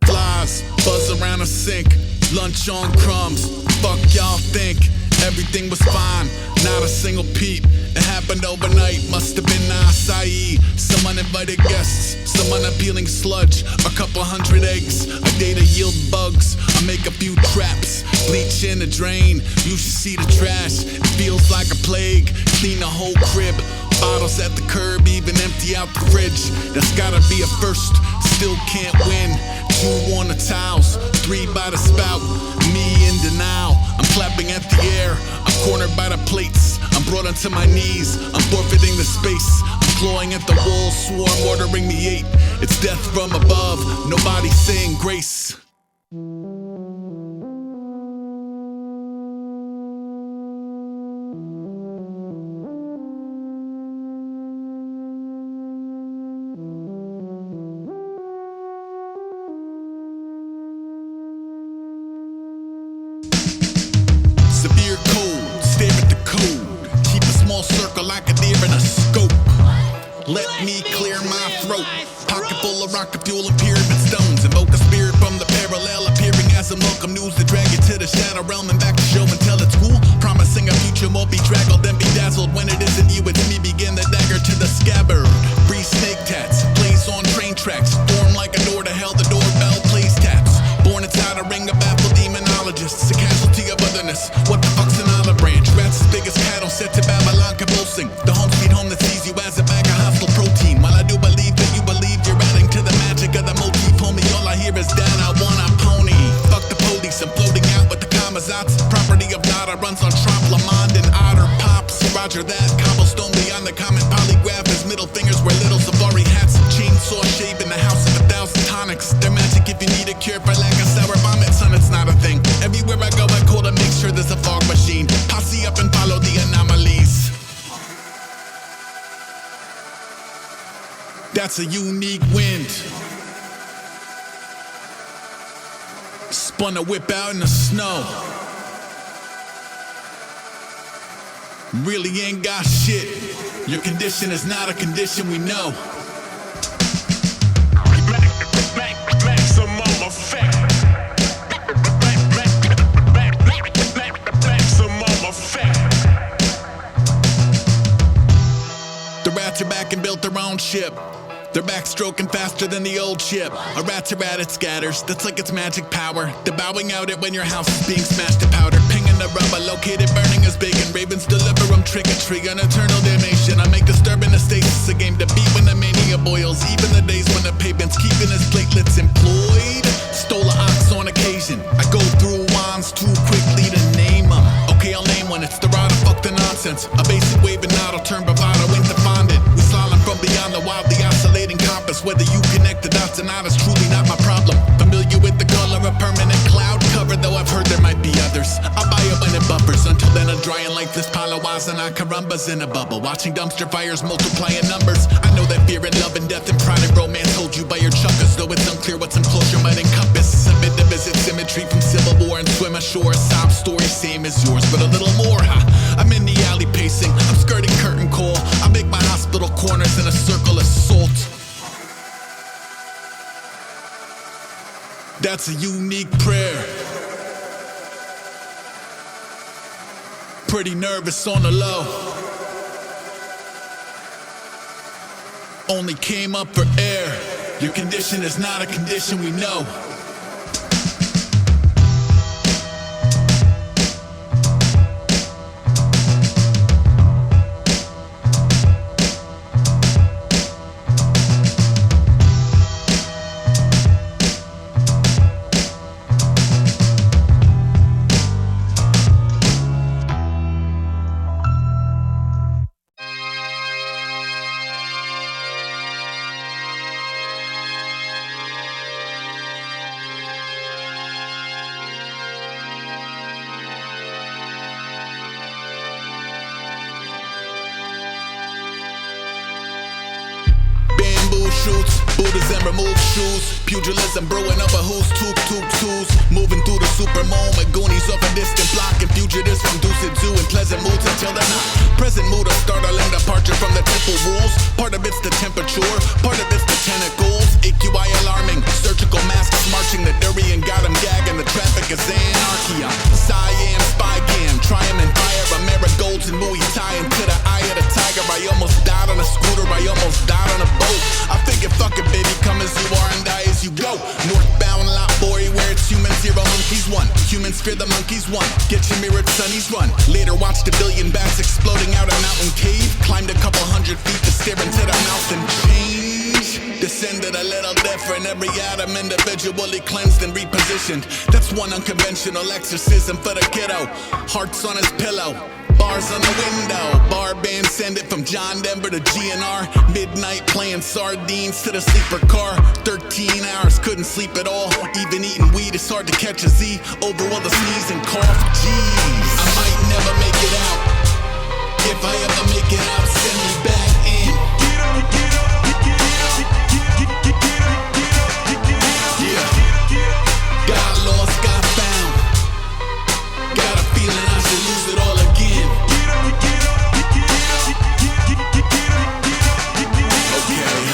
Flies buzz around a sink, lunch on crumbs. Fuck y'all think everything was fine, not a single peep. It happened overnight, must have been acai. Some uninvited guests, some unappealing sludge. A couple hundred eggs, a day to yield bugs. I make a few traps, bleach in the drain. You should see the trash, it feels like a plague. Clean the whole crib, bottles at the curb, even empty out the fridge. That's gotta be a first, still can't win. 2 on the towels, 3 by the spout. Me in denial, I'm clapping at the air. I'm cornered by the plates, I'm brought onto my knees. I'm forfeiting the space, I'm clawing at the wall. Swarm ordering me 8, it's death from above. Nobody saying grace. Severe cold, stare at the code. Keep a small circle like a deer in a scope. Let me clear my throat. Pocket full of rocket fuel and pyramid stones. Invoke a spirit from the parallel, appearing as a welcome news to drag you to the shadow realm and back to show and tell it's cool. Promising a future more bedraggled than bedazzled. When it isn't you, it's me. Begin the dagger to the scabbard. Breeze snake tats, plays on train tracks. Form like a door to hell, the doorbell plays taps. Born inside a ring of baffled demonologists, a casualty of otherness. What the fuck's an olive branch? Rats as big as cattle set to Babylon convulsing. The home sweet home that sees you as a bag of hostile protein. While I do believe that you believe, you're adding to the magic of the motif. Homie, all I hear is down, I want a pony. Fuck the police, I'm floating out with the Kamazats. Property of Nada runs on Trompe Le Monde and Otter Pops. Roger that, cobblestone beyond the common polygraph. His middle fingers wear little safari hats. Chainsaw shape in the house of 1,000 tonics. They're magic if you need a cure for lack of sour vomit, son, it's not a thing. Everywhere I go, I call to make sure there's a fog machine. Posse up and follow the anomalies. That's a unique wind. Spun a whip out in the snow. Really ain't got shit. Your condition is not a condition we know. Maximum effect. Maximum effect. The rats are back and built their own ship. They're backstroking faster than the old ship. A rat's a rat, it scatters. That's like its magic power. They're bowing out it when your house is being smashed to powder. Pinging the rubber, located burning as bacon. Ravens deliver them trick or treat, an eternal damnation. I make disturbing the stasis a game to beat when the mania boils. Even the days when the pavement's keeping his platelets employed. Stole an ox on occasion. I go through wands too quickly to name them. Okay, I'll name one. It's the ride of fuck the nonsense. A basic wave and not, I'll turn bravado into fondant. We slalom from beyond the wildly oscillating compass. Whether you connect the dots or not is truly not my problem. Familiar with the color of permanent cloud cover, though I've heard there might be others. I'll buy it when it buffers. Until then, I'm drying like this pile of wise and I carumbas in a bubble. Watching dumpster fires multiply in numbers. I know that fear and love and death and pride and romance hold you by your chuckers, though it's unclear what some closure might encompass. Submit to visit symmetry from civil war and swim ashore. Sob story same as yours, but a little more. I'm in the alley pacing, I'm skirting curtain call. I make my hospital corners in a circle of salt. That's a unique prayer. Pretty nervous on the low. Only came up for air. Your condition is not a condition we know. Shoots, Buddhas and remove shoes. Pugilism brewing up a who's twos. Moving through the super moment, Goonies off a distant block. And fugitives from Deuced Zoo in pleasant moods until they're not. Present mood of startling departure from the temple rules. Part of it's the temperature, part of it's the tentacles. AQI alarming, surgical masks marching. The durian got him gagging, the traffic is anarchy. Siam, spy cam, triumph and fire. A marigolds and Muay Thai into the eye of the tiger. I almost died on a scooter, I almost died on a boat. I figured fuck it baby, come as you are and die as you go. Northbound lot boy, where it's humans, zero monkeys, one. Humans fear the monkeys, one. Get your mirrored sunnies, run. Later watched a billion bats exploding out a mountain cave. Climbed a couple 100 feet to stare into the mouth and change. Descended a little different, every atom individually cleansed and repositioned. That's one unconventional exorcism for the kiddo. Hearts on his pillow, bars on the window. Bar band send it from John Denver to GNR. Midnight playing sardines to the sleeper car. 13 hours, couldn't sleep at all. Even eating weed, it's hard to catch a Z. Over all the sneeze and cough, jeez. I might never make it out. If I ever make it out, send me back in. Got lost, got found. Got a feeling I should lose it all again. Okay,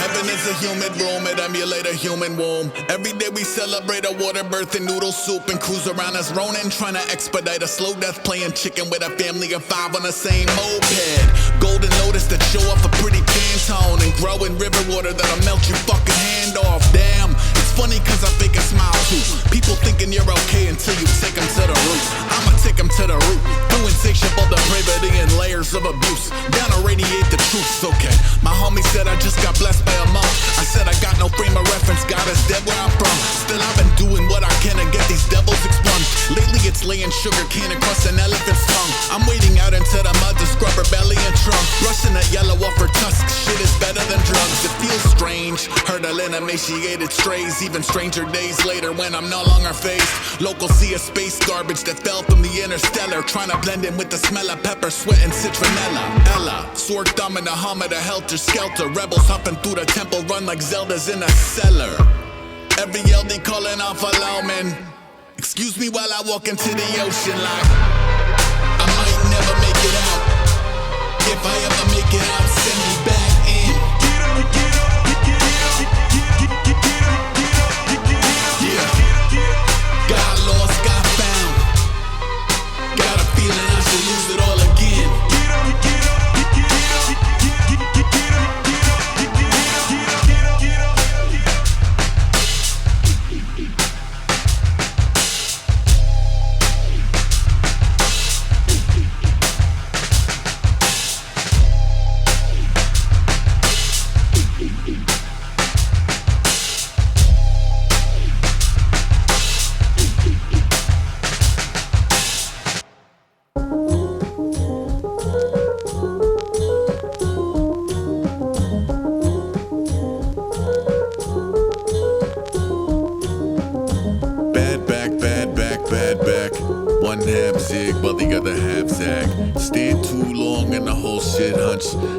heaven is a humid room, it emulates a human womb. Every day we celebrate a water birth and noodle soup and cruise around as Ronin, trying to expedite a slow death, playing chicken with a family of 5 on the same moped. Golden lotus that show off a pretty Pantone and growing river water that'll melt your fucking hand off. Damn, it's funny cause I fake a smile too. People thinking you're okay until you take them to the root. I'ma take them to the root. Through insatiable depravity and layers of abuse. Down to radiate the truth, okay. My homie said I just got blessed by a monk. I said I got no frame of reference, God is dead where I'm from. Still I've been doing what I can to get these devils expunged. Lately it's laying sugar cane across an elephant's tongue. I'm wading out into the mud to scrub her belly and trunk. Rushing that yellow off her tusks, shit is better than drugs. It feels strange, hurdling emaciated strays. Even stranger days later when I'm no longer faced. Locals see a space garbage that fell from the interstellar, trying to blend in with the smell of pepper, sweat and citronella. Ella, sword thumb in the hum of the helter skelter. Rebels hopping through the temple run like Zelda's in a cellar. Every LD calling off a lawman. Excuse me while I walk into the ocean like I might never make it out. If I ever make it out, send me back in. Yeah. Got lost, got found. Got a feeling I should lose it all again.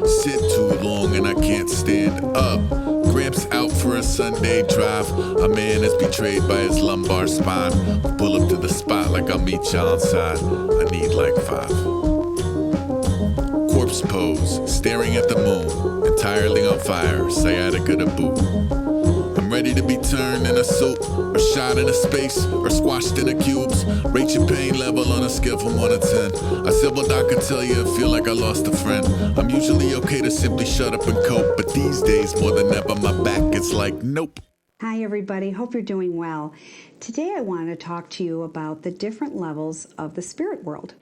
Sit too long and I can't stand up. Gramps out for a Sunday drive. A man is betrayed by his lumbar spine. Pull up to the spot like I'll meet you outside. I need like 5. Corpse pose, staring at the moon. Entirely on fire, sciatica to boot. I'm ready to be turned in a soup, or shot in a space, or squashed in a cubes. Rate your pain level on a scale from 1 to 10. A civil doc could tell you I feel like I lost a friend. I'm usually okay to simply shut up and cope, but these days more than ever my back is like nope. Hi everybody, hope you're doing well. Today I want to talk to you about the different levels of the spirit world.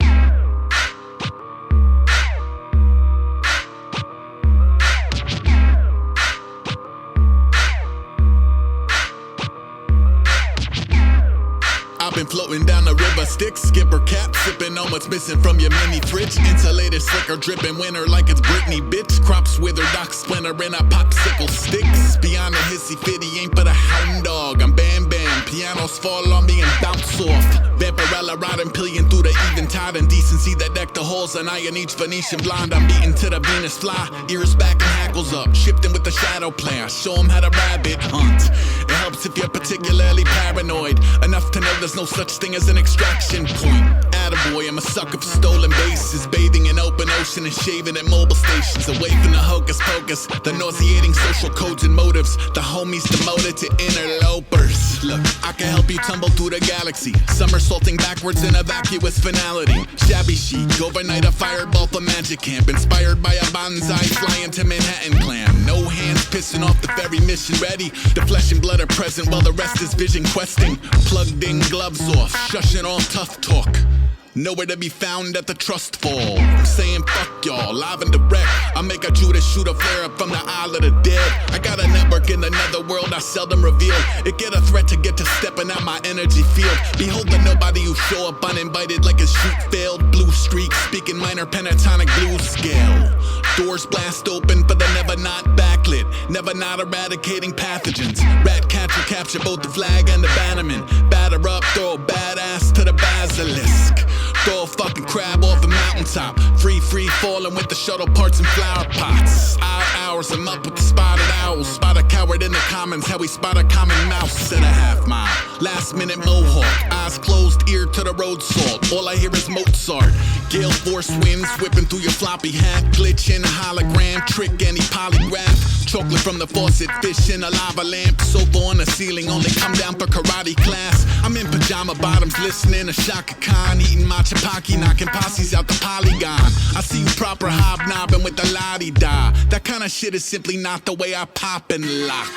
I've been floating down the river, stick, skipper cap, sipping on what's missing from your mini fridge. Insulated slicker, dripping winter like it's Britney, bitch. Crops wither, dock splinter in a popsicle sticks. Beyond the hissy fitty, ain't but a hound dog. I'm bam bam, pianos fall on me and bounce off. Vampirella riding pillion through the eventide and decency that deck the halls, and I in each Venetian blonde. I'm beating to the Venus fly, ears back and hackles up, shifting with the shadow play. I show 'em how to rabbit hunt. It helps if you're particularly paranoid enough to know there's no such thing as an extraction point. Attaboy, I'm a sucker for stolen bases, bathing in open ocean and shaving at mobile stations. Away from the hocus pocus, the nauseating social codes and motives. The homies demoted to interlopers. Look, I can help you tumble through the galaxy, somersaulting backwards in a vacuous finality. Shabby chic, overnight a fireball for magic camp, inspired by a bonsai flying to Manhattan clam. No hands pissing off the ferry, mission ready. The flesh and blood are present while the rest is vision questing. Plugged in, gloves off, shushing all tough talk. Nowhere to be found at the trust fall. I'm saying fuck y'all, live and direct. I make a Judas shoot a flare up from the Isle of the Dead. I got a network in another world I seldom reveal. It get a threat to get to stepping out my energy field. Behold the nobody who show up uninvited like his shoot failed. Blue streak, speaking minor pentatonic blues scale. Doors blast open for the never not backlit. Never not eradicating pathogens. Rat catcher capture both the flag and the bannerman. Batter up, throw a badass to the basilisk. Throw a fucking crab off a mountaintop. Free falling with the shuttle parts and flower pots. Odd hours, I'm up with the spotted owls. Spot a coward in the commons, how we spot a common mouse in a half mile. Last minute mohawk, eyes closed, ear to the road salt. All I hear is Mozart. Gale force winds whipping through your floppy hat. Glitch in a hologram, trick any polygraph. Chocolate from the faucet, fish in a lava lamp. Sofa on the ceiling, only come down for karate class. I'm in pajama bottoms, listening to Shaka Khan. Eating my chapaki, knocking posses out the polygon. I see you proper hobnobbing with the la-di-da. That kind of shit is simply not the way I pop and lock.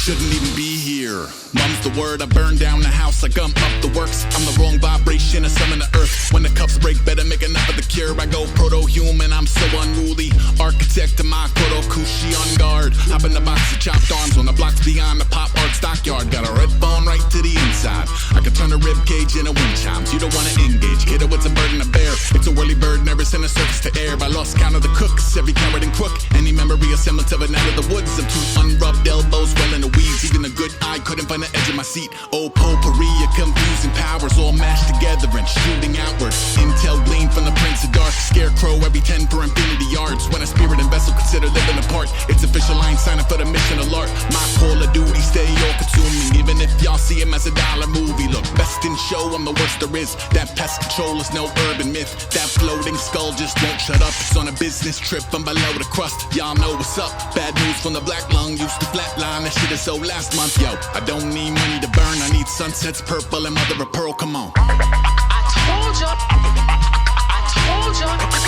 Shouldn't even be here. Mum's the word, I burn down the house, I gum up the works. I'm the wrong vibration, I summon the earth. When the cups break, better make enough of the cure. I go proto-human, I'm so unruly. Architect of my proto-kushi on guard. Hop in the box of chopped arms on the blocks beyond the pop art stockyard. Got a red bone right to the inside. I can turn a rib cage into wind chimes. You don't wanna engage, kiddo, it's a burden to bear. It's a whirly bird, never send a surface to air. I lost count of the cooks, every coward and crook. Any memory, a semblance of it out of the woods. I'm two unrubbed elbows, well in the weeds. Even a good eye couldn't find the edge of my seat. Oh, potpourri of confusing powers, all mashed together and shooting outward. Intel gleam from the Prince of Dark. Scarecrow every 10 per infinity yards. When a spirit and vessel consider living apart, it's official, I ain't signing for the mission alert. My call of duty stay all consuming, even if y'all see him as a dollar movie. Look, Best in show, I'm the worst there is. That pest control is no urban myth. That floating skull just won't shut up. It's on a business trip, I'm below the crust. Y'all know what's up. Bad news from the black lung, used to flatline. That shit is so last month, yo. I don't need money to burn, I need sunsets purple and mother of pearl, come on. I told ya,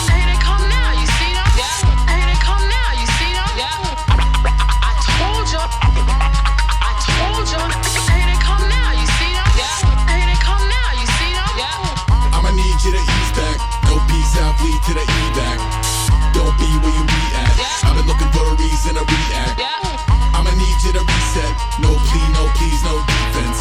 hey, they come now, you see them? Yeah. Hey, they come now, you see them? Yeah. I told ya, hey, they come now, you see them? Yeah. Hey, they come now, you see them? Yeah. I'ma need you to ease back. No peace out, lead to the evac. Don't be where you be at. Yeah. I've been looking for a reason to react. Yeah. I'ma need you to reset. No plea, no please, no defense.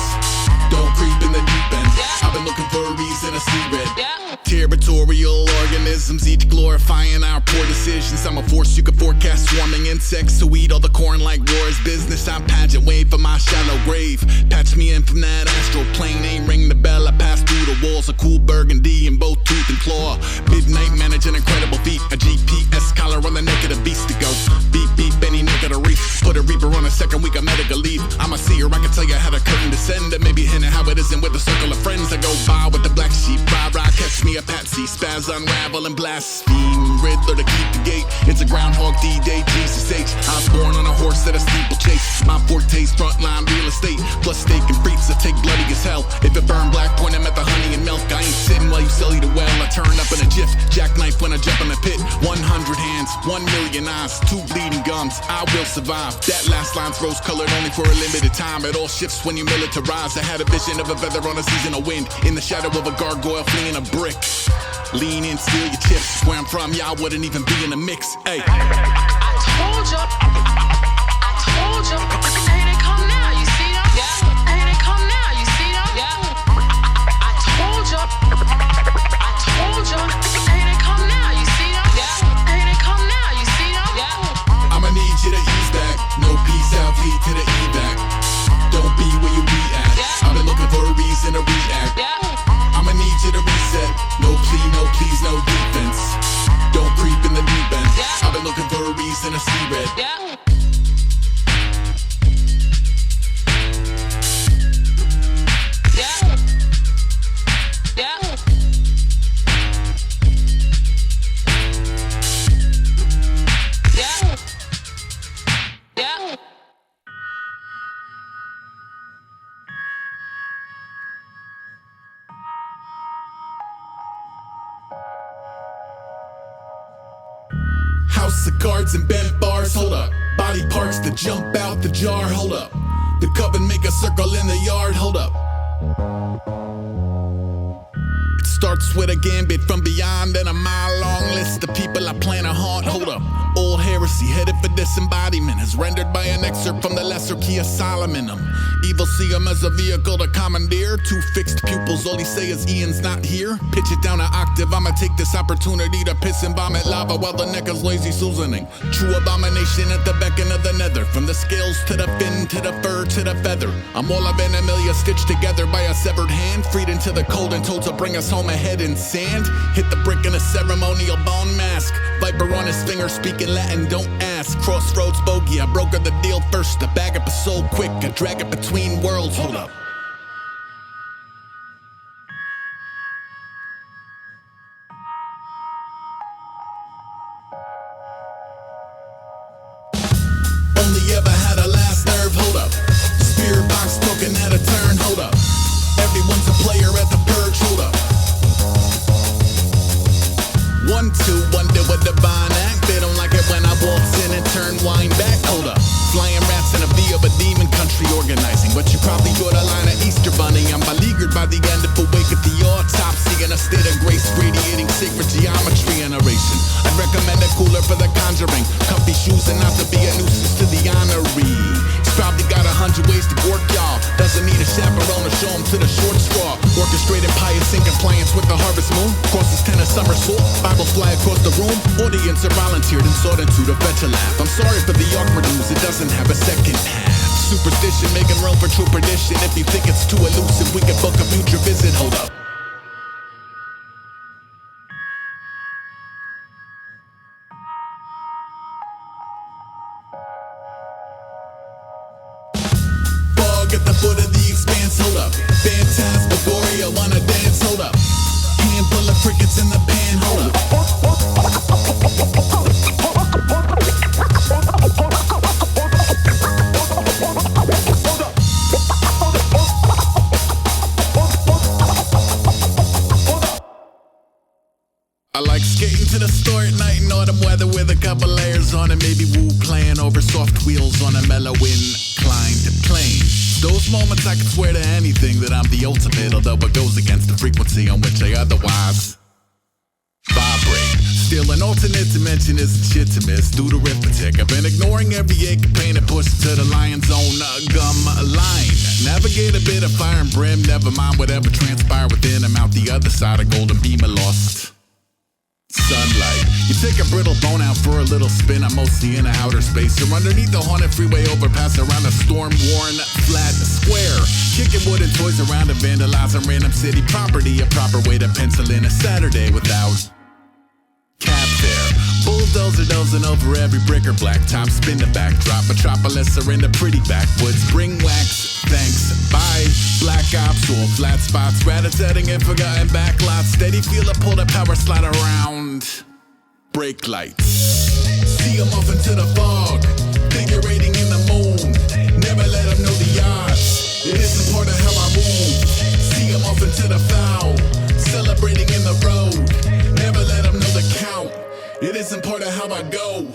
Don't creep in the deep end. Yeah. I've been looking for a reason to see red. Yeah. Territorial organisms, each glorifying our poor decisions. I'm a force you can forecast, swarming insects who eat all the corn like war is business. I'm pageant wave for my shallow grave. Patch me in from that astral plane, ain't ring the bell. I pass through the walls of cool burgundy in both tooth and claw. Midnight manage an incredible feat. A GPS collar on the neck of the beast to go. Beep beep, any neck of the reef. Put a reaper on a second week of medical leave. I'm a seer, I can tell you how the curtain descend. And maybe hinting how it isn't with a circle of friends. I go by with the black sheep. Rah-rah, catch me a patsy. Spaz unravel and blaspheme. Riddler to keep the gate. It's a Groundhog D-Day, Jesus H. I was born on a horse at a steeplechase. My forte's frontline real estate. Plus steak and freaks that take bloody as hell. If it burn black, point him at the honey and milk. I ain't sitting while you sully the well. I turn up in a jiff. Jackknife when I jump in the pit. 100 hands, 1 million eyes, 2 bleeding gums. I will survive. That last line's rose colored only for a limited time. It all shifts when you militarize. I had a vision of a feather on a seasonal wind. In the shadow of a gargoyle fleeing a brick. Lean in, steal your chips. Where I'm from, y'all wouldn't even be in the mix. Hey. I told ya, hey, they come now, you see them? Yeah. Hey, they come now, you see them? Yeah. I told ya, hey, they come now, you see them? Yeah. Hey, they come now, you see them? Yeah. I'ma need you to ease back. No peace out, lead to the evac. Don't be where you be at. Yeah. I've been looking for a reason to react. Yeah. I'ma need you to reset. No plea, no please, no defense. Don't creep in the deep end. Yeah. I've been looking for a reason to see red. Yeah. House of cards and bent bars, hold up. Body parts that jump out the jar, hold up. The coven make a circle in the yard, hold up. It starts with a gambit from beyond and a mile-long list of people I plan to haunt, hold up. Old heresy headed for disembodiment is rendered by an excerpt from the Lesser Key of Solomon. Evil see him as a vehicle to commandeer. 2 fixed pupils, all he say is Ian's not here. Pitch it down an octave, I'ma take this opportunity to piss and vomit lava while the neck is lazy Susaning. True abomination at the beckon of the nether. From the scales to the fin, to the fur, to the feather. I'm all of an Amelia stitched together by a severed hand. Freed into the cold and told to bring us home ahead in sand. Hit the brick in a ceremonial bone mask. Viper on his finger speaking Latin, don't ask. Crossroads bogey, I brokered the deal first. I bag up a soul quick, I drag it between worlds, hold up. Only ever had a last nerve, hold up. Spirit box broken at a turn, hold up. Everyone's a player at the purge, hold up. 1, 2, wonder what divine act. They don't like it when I walks in and turn wine back, hold up. Flying rats in a V of a demon country organizing. But you probably got a line of Easter Bunny. I'm beleaguered by the end of awake at the autopsy. In a state of grace, radiating sacred geometry generation. I'd recommend a cooler for the conjuring. Comfy shoes and not to be a nuisance to the honoree. He's probably got 100 ways to work y'all. Doesn't need a chaperone to show him to the short straw. Orchestrated pious in compliance with the harvest moon. Crosses 10 a somersault. Bibles fly across the room. Audience are volunteered and sought into to fetch a laugh. I'm sorry for the awkward news, it doesn't have a second half. Superstition making room for true perdition. If you think it's too elusive, we can book a future visit. Hold up. Fog at the foot of the expanse, hold up. Phantasm I like skating to the store at night in autumn weather with a couple layers on and maybe woo playing over soft wheels on a mellow inclined plane. Those moments I could swear to anything that I'm the ultimate, although it goes against the frequency on which I otherwise vibrate. Still, an alternate dimension isn't shit to miss due to arithmetic. I've been ignoring every ache of pain and pushed to the lion's own gum line. Navigate a bit of fire and brim, never mind whatever transpired within. I'm out the other side of golden beam of lost sunlight. You take a brittle bone out for a little spin. I'm mostly in a outer space or underneath the haunted freeway overpass around a storm-worn flat square. Kicking wooden toys around and vandalizing random city property. A proper way to pencil in a Saturday without cab fare. Bulldozer dozing over every brick or blacktop. Spin the backdrop. Metropolis are in the pretty backwoods. Bring wax, thanks, bye. Black ops or flat spots. Rat-a-tatting and forgotten backlots. Steady feel a pull the power slide around. Brake lights. See 'em off into the fog. Figurating in the moon. Never let 'em know the odds. It isn't part of how I move. See 'em off into the foul. Celebrating in the road. Never let 'em know the count. It isn't part of how I go.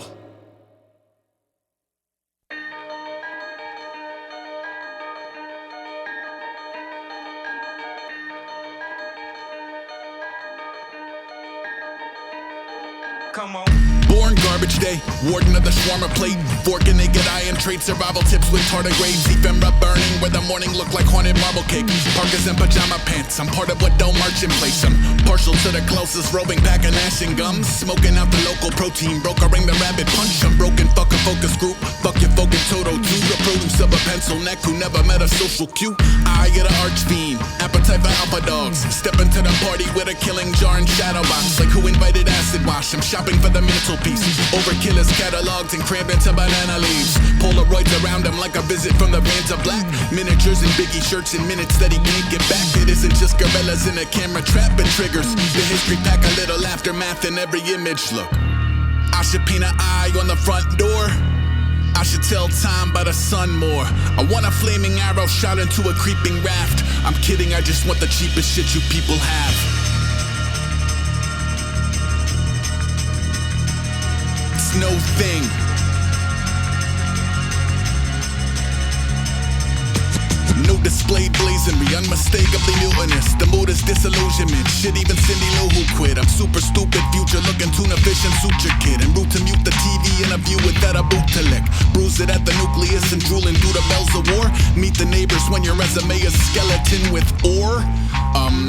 Come on. Born garbage day, warden of the shawarma plate. Fork and naked eye and trade survival tips with tardigrades. Ephemera burning where the morning look like haunted marble cake. Parkas and pajama pants, I'm part of what don't march in place. I'm partial to the closest roving pack of gnashing gums. Smoking out the local protein, brokering the rabbit punch. I'm broken, fuck a focus group. Fuck your focus Toto too. The produce of a pencil neck who never met a social cue. Eye of the arch fiend, appetite for alpha dogs. Step into the party with a killing jar and shadow box. Like who invited acid wash, I'm shopping for the mantelpiece. Overkill is cataloged and crammed into banana leaves. Polaroids around him like a visit from the Vanta Black. Miniatures and Biggie shirts in minutes that he can't get back. It isn't just gorillas in a camera trap and triggers. The history pack a little aftermath in every image. Look, I should paint an eye on the front door. I should tell time by the sun more. I want a flaming arrow shot into a creeping raft. I'm kidding, I just want the cheapest shit you people have. It's no thing. No displayed blazonry, unmistakably mutinous. The mood is disillusionment. Shit, even Cindy Lou who quit. I'm super stupid, future looking tuna fish and suture kid. En route to mute the TV interview without a boot to lick. Bruise it at the nucleus and drooling through the bells of war. Meet the neighbors when your resume is skeleton with ore.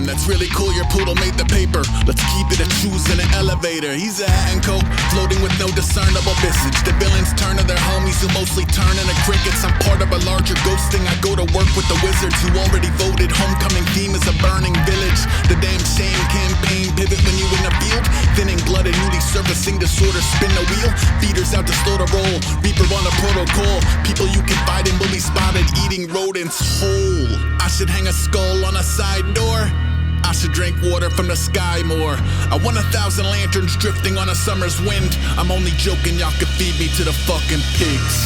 That's really cool, your poodle made the paper. Let's keep it a shoes in an elevator. He's a hat and coat, floating with no discernible visage. The villains turn to their homies who mostly turn into crickets. I'm part of a larger ghosting. I go to work with the wizards who already voted. Homecoming theme is a burning village. The damn shame campaign pivot when you in the field. Thinning blood and newly surfacing disorder. Spin the wheel, feeders out to slow the roll. Reaper on a protocol. People you confide in will be spotted eating rodents whole. I should hang a skull on a side door. I should drink water from the sky more. I want 1,000 lanterns drifting on a summer's wind. I'm only joking, y'all could feed me to the fucking pigs.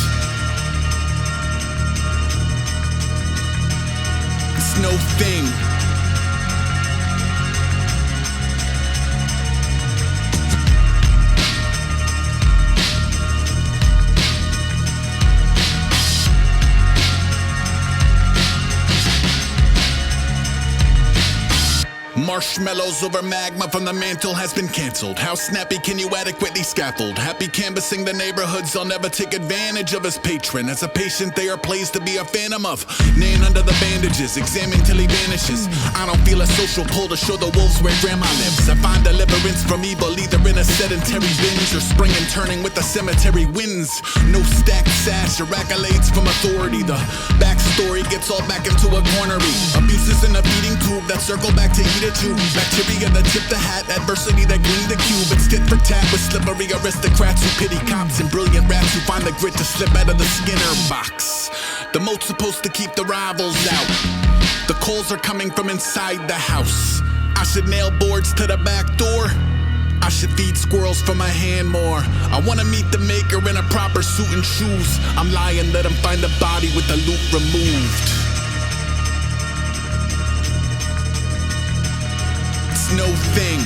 It's no thing. Marshmallows over magma from the mantle has been cancelled. How snappy can you adequately scaffold? Happy canvassing the neighborhoods, I'll never take advantage of his patron. As a patient they are placed to be a phantom of. Nan under the bandages, examine till he vanishes. I don't feel a social pull to show the wolves where grandma lives. I find deliverance from evil either in a sedentary binge or spring and turning with the cemetery winds. No stacked sash or accolades from authority. The backstory gets all back into a cornery. Abuses in the feeding tube that circle back to eat it. Bacteria that tip the hat, adversity that gleam the cube. It's tit for tat with slippery aristocrats who pity cops and brilliant rats who find the grit to slip out of the Skinner box. The moat's supposed to keep the rivals out. The coals are coming from inside the house. I should nail boards to the back door. I should feed squirrels from my hand more. I wanna meet the maker in a proper suit and shoes. I'm lying, let him find the body with the loot removed. No thing.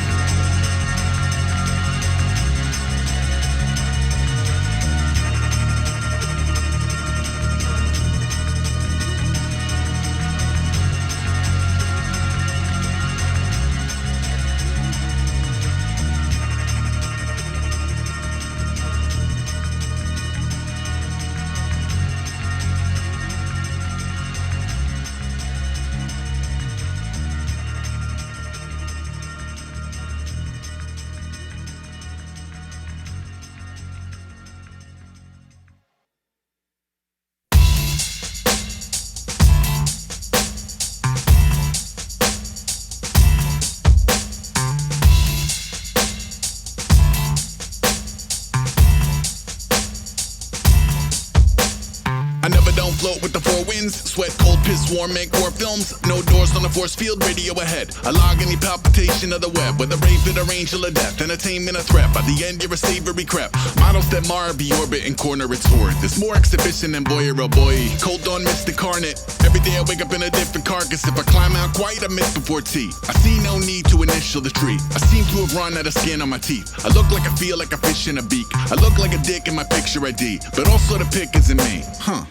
swarm, make war films. No doors on the force field, radio ahead. A log any palpitation of the web. With a raven or angel of death, entertainment a threat. By the end, you're a savory crap. Models that mar be orbit and corner its horde. There's more exhibition than boy or boy. Cold dawn mist incarnate. Every day I wake up in a different carcass. If I climb out quite, I miss before tea. I see no need to initial the tree. I seem to have run out of skin on my teeth. I look like I feel like a fish in a beak. I look like a dick in my picture ID. But also the pick isn't me.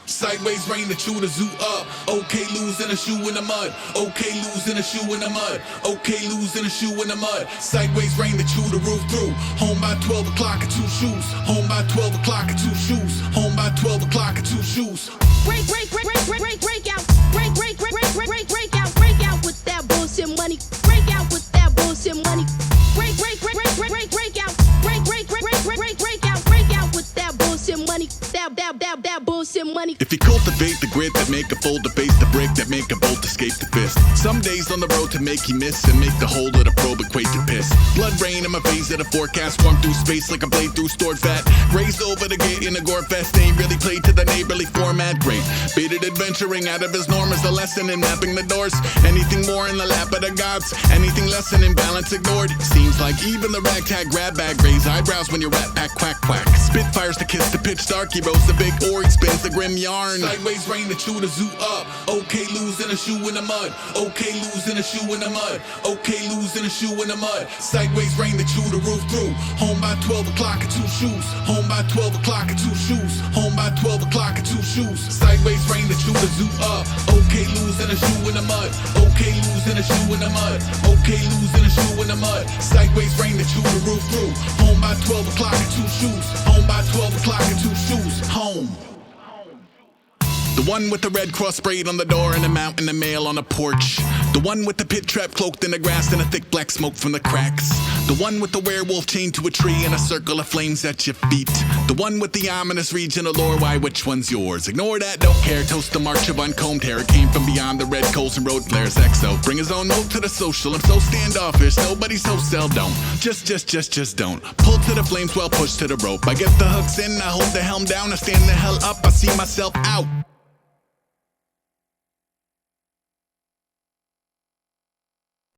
Sideways rain to chew the zoo up. Okay, losing a shoe in the mud. Okay, losing a shoe in the mud. Okay, losing a shoe in the mud. Sideways rain to chew the roof through. Home by 12 o'clock and 2 shoes. Home by 12 o'clock and 2 shoes. Home by 12 o'clock and 2 shoes. Break out. Break out with that bullshit money. Break out with that bullshit money. Break out with that bullshit money. That bullshit money. If you cultivate the grit that make a fold to face the brick that make a bolt escape the fist. Some days on the road to make you miss and make the whole of the probe equate to piss. Blood rain in my face of the forecast, warm through space like a blade through stored fat. Raised over the gate in a gore fest, ain't really played to the neighborly format. Great, baited adventuring out of his norm is a lesson in mapping the doors. Anything more in the lap of the gods, anything less than imbalance ignored. Seems like even the ragtag grab bag raise eyebrows when your rat pack quack quack. Spitfires to kiss the pitch dark, he rolls the big ore, he spins the grim yarn. Sideways rain to chew the zoo up. Okay, losing a shoe in the mud. Okay, losing a shoe in the mud. Okay, losing a shoe in the mud. Sideways rain to chew the roof through. Home by 12 o'clock and 2 shoes. Home by 12 o'clock and 2 shoes. Home by 12 o'clock and 2 shoes. Sideways rain to chew the zoo up. Okay, losing a shoe in the mud. Okay, losing a shoe in the mud. Okay, losing a shoe in the mud. Sideways rain to chew the roof through. Home by 12 o'clock and 2 shoes. Home by 12 o'clock and 2 shoes. Home. The one with the red cross sprayed on the door and a mountain of mail on the porch. The one with the pit trap cloaked in the grass and a thick black smoke from the cracks. The one with the werewolf chained to a tree and a circle of flames at your feet. The one with the ominous regional lore, why which one's yours? Ignore that, don't care, toast the march of uncombed hair. It came from beyond the red coals and road flares. XO, bring his own note to the social. I'm so standoffish, nobody's so sell, don't. Just don't. Pull to the flames, well push to the rope. I get the hooks in, I hold the helm down, I stand the hell up, I see myself out.